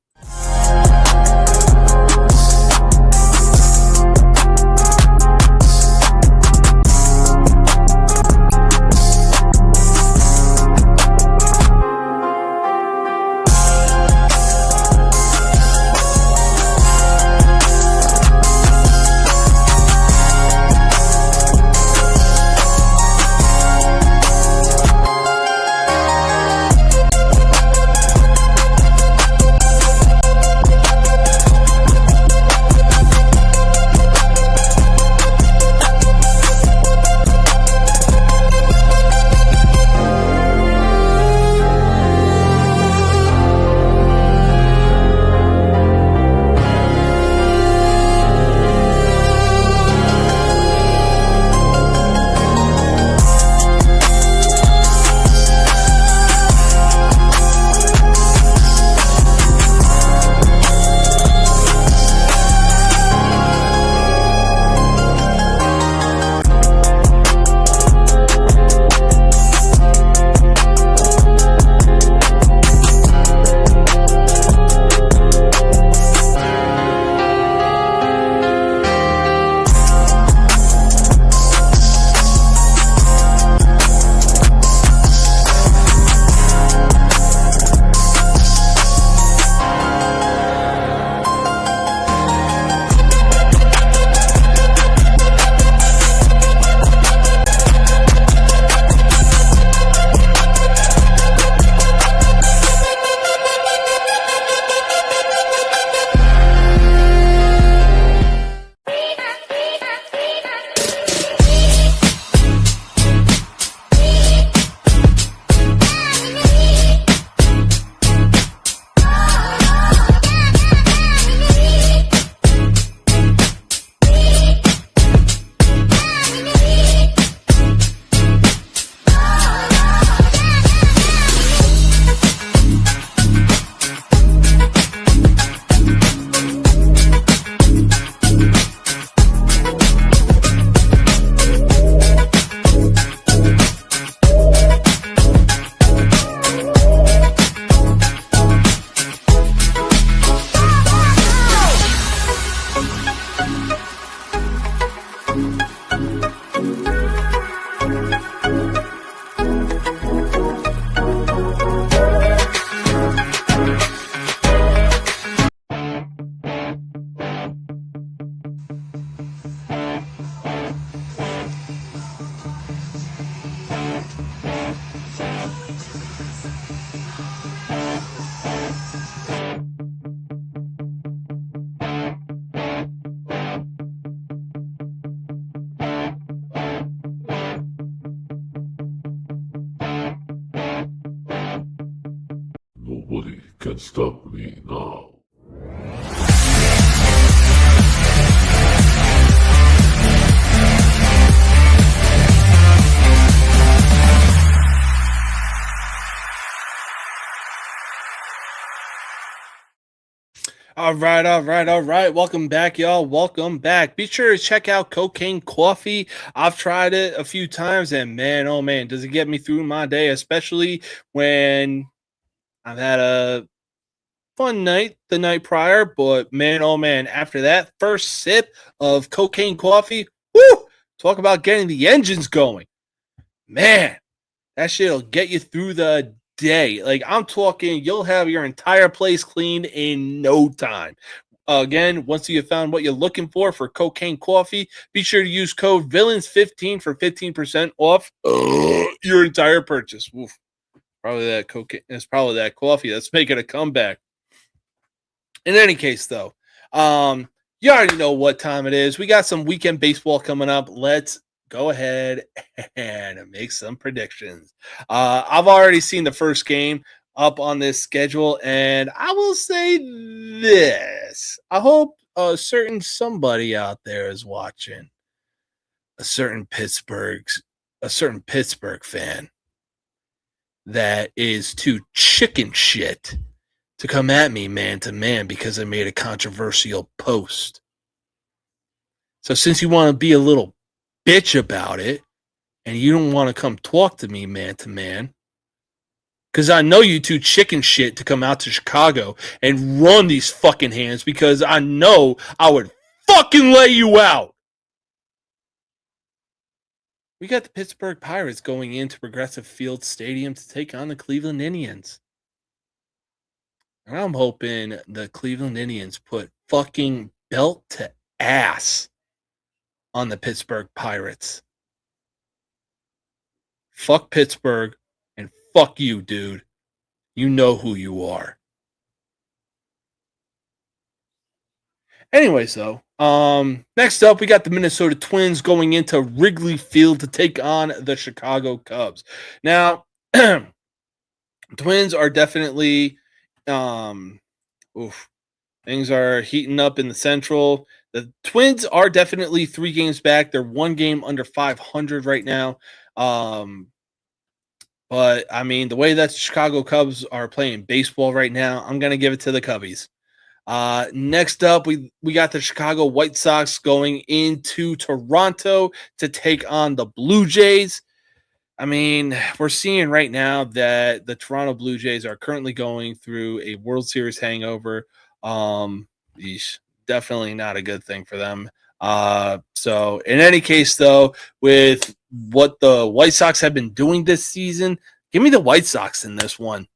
Speaker 2: stop me now.
Speaker 1: All right. Welcome back, y'all. Welcome back. Be sure to check out Cocaine Coffee. I've tried it a few times, and man, oh man, does it get me through my day, especially when I've had a fun night the night prior. But man, oh man, after that first sip of Cocaine Coffee, whoo, talk about getting the engines going. Man, that shit'll get you through the day. Like, I'm talking, you'll have your entire place cleaned in no time. Again, once you have found what you're looking for Cocaine Coffee, be sure to use code Villains15 for 15% off your entire purchase. Oof. Probably that cocaine. It's probably that coffee that's making a comeback. In any case, though, you already know what time it is. We got some weekend baseball coming up. Let's go ahead and make some predictions. I've already seen the first game up on this schedule, and I will say this. I hope a certain somebody out there is watching. A certain Pittsburgh fan that is too chicken shit to come at me man to man because I made a controversial post. So since you want to be a little bitch about it and you don't want to come talk to me man to man, because I know you too chicken shit to come out to Chicago and run these fucking hands, because I know I would fucking lay you out. We got the Pittsburgh Pirates going into Progressive Field Stadium to take on the Cleveland Indians. And I'm hoping the Cleveland Indians put fucking belt to ass on the Pittsburgh Pirates. Fuck Pittsburgh and fuck you, dude. You know who you are. Anyways, though, next up, we got the Minnesota Twins going into Wrigley Field to take on the Chicago Cubs. Now, Twins are definitely, things are heating up in the Central. The Twins are definitely 3 games back. They're 1 game under 500 right now. But I mean, the way that the Chicago Cubs are playing baseball right now, I'm gonna give it to the Cubbies. Next up, we got the Chicago White Sox going into Toronto to take on the Blue Jays. I mean, we're seeing right now that the Toronto Blue Jays are currently going through a World Series hangover. Definitely not a good thing for them. So in any case, though, with what the White Sox have been doing this season, give me the White Sox in this one.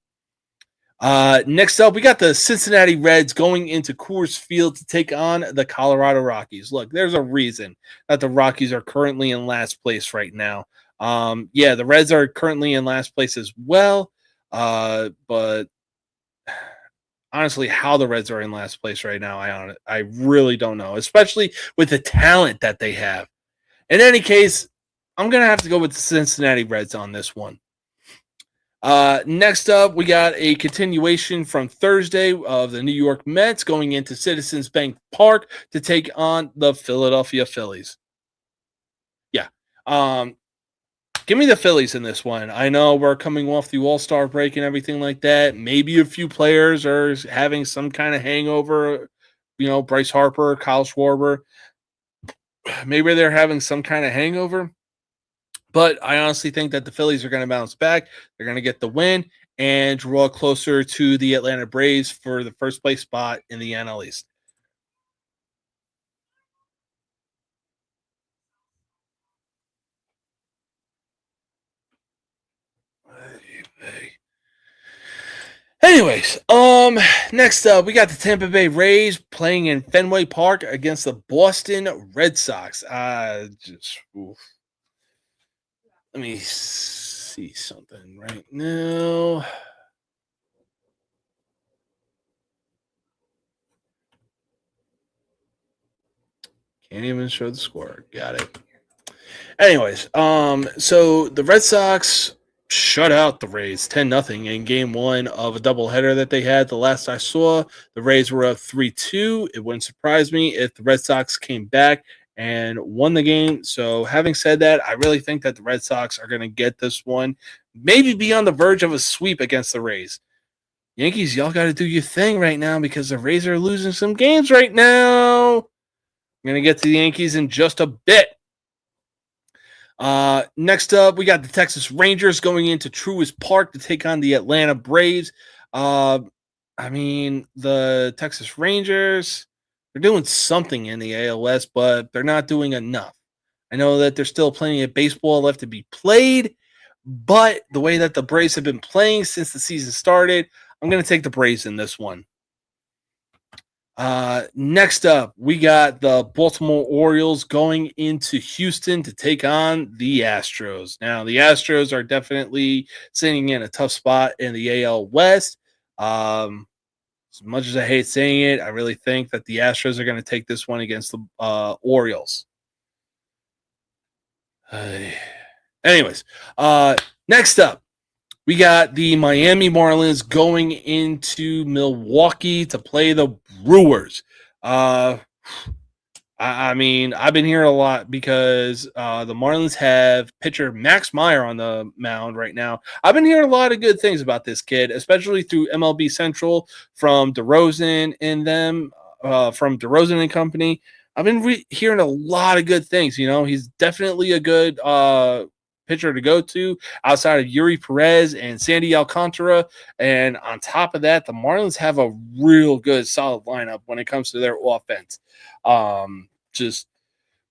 Speaker 1: Next up, we got the Cincinnati Reds going into Coors Field to take on the Colorado Rockies. Look, there's a reason that the Rockies are currently in last place right now. Yeah, the Reds are currently in last place as well. But honestly, how the Reds are in last place right now, I really don't know, especially with the talent that they have. In any case, I'm going to have to go with the Cincinnati Reds on this one. Next up, we got a continuation from Thursday of the New York Mets going into Citizens Bank Park to take on the Philadelphia Phillies. Yeah. Give me the Phillies in this one. I know we're coming off the All-Star break and everything like that. Maybe a few players are having some kind of hangover. You know, Bryce Harper, Kyle Schwarber. Maybe they're having some kind of hangover. But I honestly think that the Phillies are going to bounce back. They're going to get the win and draw closer to the Atlanta Braves for the first place spot in the NL East. Anyways, next up, we got the Tampa Bay Rays playing in Fenway Park against the Boston Red Sox. Let me see something right now. Can't even show the score. Got it. Anyways, so the Red Sox shut out the Rays 10-0 in game one of a doubleheader that they had. The last I saw, the Rays were up 3-2. It wouldn't surprise me if the Red Sox came back and won the game. So having said that, I really think that the Red Sox are going to get this one, maybe be on the verge of a sweep against the Rays. Yankees, y'all got to do your thing right now because the Rays are losing some games right now. I'm going to get to the Yankees in just a bit. Next up, we got the Texas Rangers going into Truist Park to take on the Atlanta Braves. The Texas Rangers, they're doing something in the ALS, but they're not doing enough. I know that there's still plenty of baseball left to be played, but the way that the Braves have been playing since the season started, I'm going to take the Braves in this one. Next up, we got the Baltimore Orioles going into Houston to take on the Astros. Now, the Astros are definitely sitting in a tough spot in the AL West. As much as I hate saying it, I really think that the Astros are going to take this one against the Orioles. Anyways, next up, we got the Miami Marlins going into Milwaukee to play the Brewers. I've been hearing a lot because the Marlins have pitcher Max Meyer on the mound right now. I've been hearing a lot of good things about this kid, especially through MLB Central from DeRozan and them, from DeRozan and company. I've been hearing a lot of good things. You know, he's definitely a good pitcher to go to outside of Yuri Perez and Sandy Alcantara. And on top of that, the Marlins have a real good solid lineup when it comes to their offense.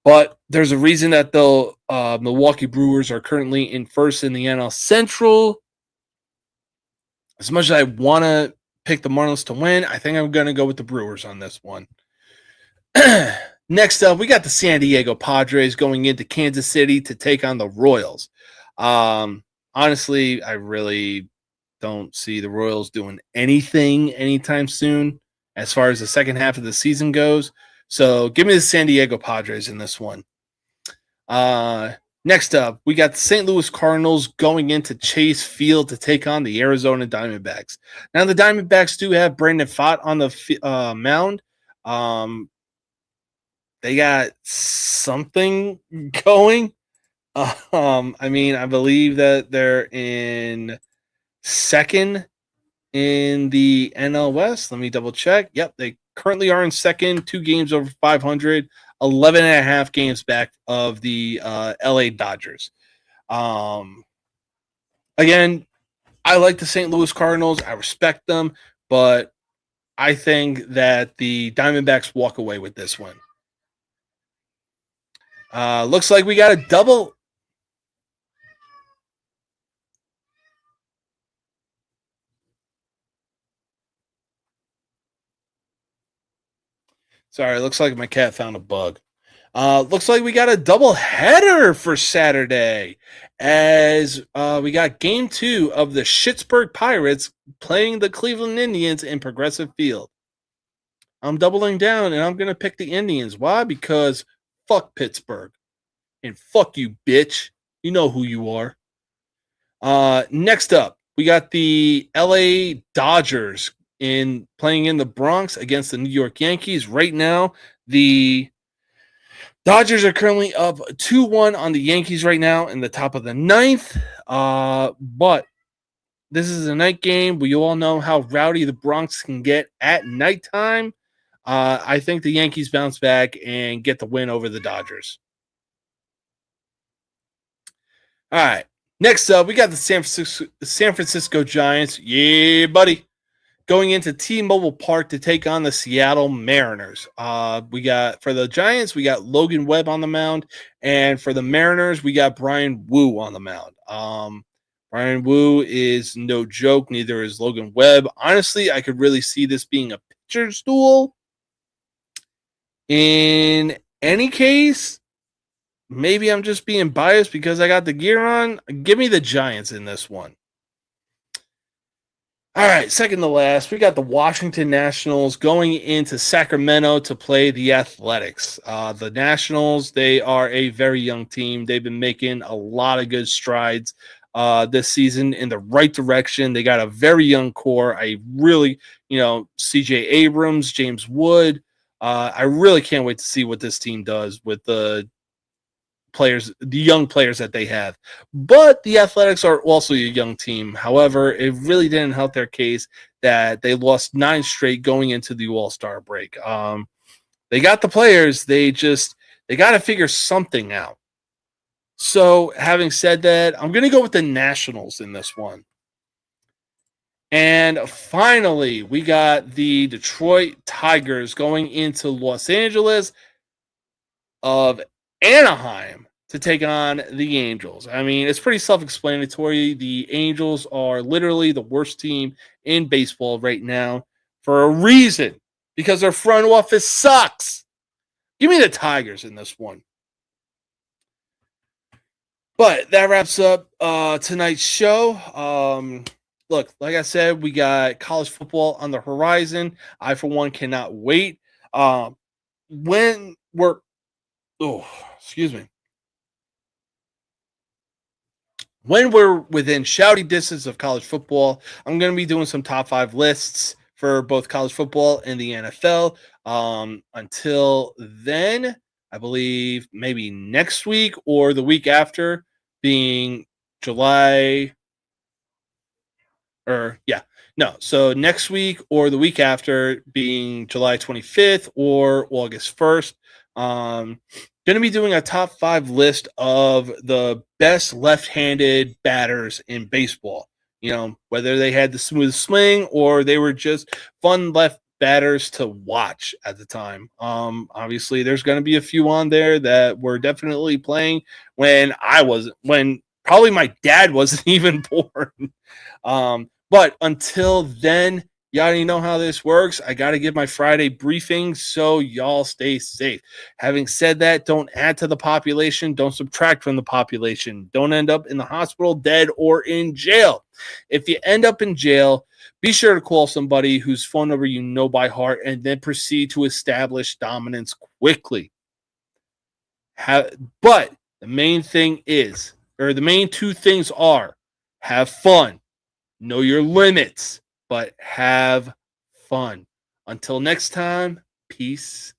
Speaker 1: But there's a reason that the Milwaukee Brewers are currently in first in the NL Central. As much as I want to pick the Marlins to win, I think I'm going to go with the Brewers on this one. Next up, we got the San Diego Padres going into Kansas City to take on the Royals. Honestly, I really don't see the Royals doing anything anytime soon as far as the second half of the season goes. So give me the San Diego Padres in this one. Next up, we got the St. Louis Cardinals going into Chase Field to take on the Arizona Diamondbacks. Now, the Diamondbacks do have Brandon Pfaadt on the mound. They got something going. I believe that they're in second in the NL West. Let me double check. Yep, they currently are in second, 2 games over 500, 11 and a half games back of the LA Dodgers. Again, I like the St. Louis Cardinals. I respect them, but I think that the Diamondbacks walk away with this one. Looks like we got a double. Sorry, looks like my cat found a bug. Looks like we got a double header for Saturday as we got game 2 of the Pittsburgh Pirates playing the Cleveland Indians in Progressive Field. I'm doubling down and I'm going to pick the Indians. Why? Because fuck Pittsburgh. And fuck you, bitch. You know who you are. Next up, we got the LA Dodgers playing in the Bronx against the New York Yankees. Right now, the Dodgers are currently up 2-1 on the Yankees right now in the top of the 9th. But this is a night game. We all know how rowdy the Bronx can get at nighttime. I think the Yankees bounce back and get the win over the Dodgers. All right. Next up, we got the San Francisco Giants. Yeah, buddy. Going into T-Mobile Park to take on the Seattle Mariners. We got, for the Giants, we got Logan Webb on the mound. And for the Mariners, we got Brian Wu on the mound. Brian Wu is no joke. Neither is Logan Webb. Honestly, I could really see this being a pitcher's duel. In any case, maybe I'm just being biased because I got the gear on. Give me the Giants in this one. All right, second to last, we got the Washington Nationals going into Sacramento to play the Athletics. The Nationals, they are a very young team. They've been making a lot of good strides this season in the right direction. They got a very young core. I really, CJ Abrams, James Wood. I really can't wait to see what this team does with the young players that they have. But the Athletics are also a young team. However, it really didn't help their case that they lost 9 straight going into the All-Star break. They got the players. They got to figure something out. So, having said that, I'm going to go with the Nationals in this one. And finally, we got the Detroit Tigers going into Los Angeles of Anaheim to take on the Angels. I mean, it's pretty self-explanatory. The Angels are literally the worst team in baseball right now for a reason, because their front office sucks. Give me the Tigers in this one. But that wraps up tonight's show. Look, like I said, we got college football on the horizon. I, for one, cannot wait. When we're within shouting distance of college football, I'm going to be doing some top 5 lists for both college football and the NFL. Until then, I believe maybe next week or the week after, being July. So next week or the week after, being July 25th or August 1st. Going to be doing a top 5 list of the best left-handed batters in baseball. Whether they had the smooth swing or they were just fun left batters to watch at the time. Obviously, there's going to be a few on there that were definitely playing when probably my dad wasn't even born. But until then, you already know how this works. I got to give my Friday briefing, so y'all stay safe. Having said that, don't add to the population. Don't subtract from the population. Don't end up in the hospital, dead, or in jail. If you end up in jail, be sure to call somebody whose phone number you know by heart and then proceed to establish dominance quickly. But the main two things are, have fun. Know your limits, but have fun. Until next time, peace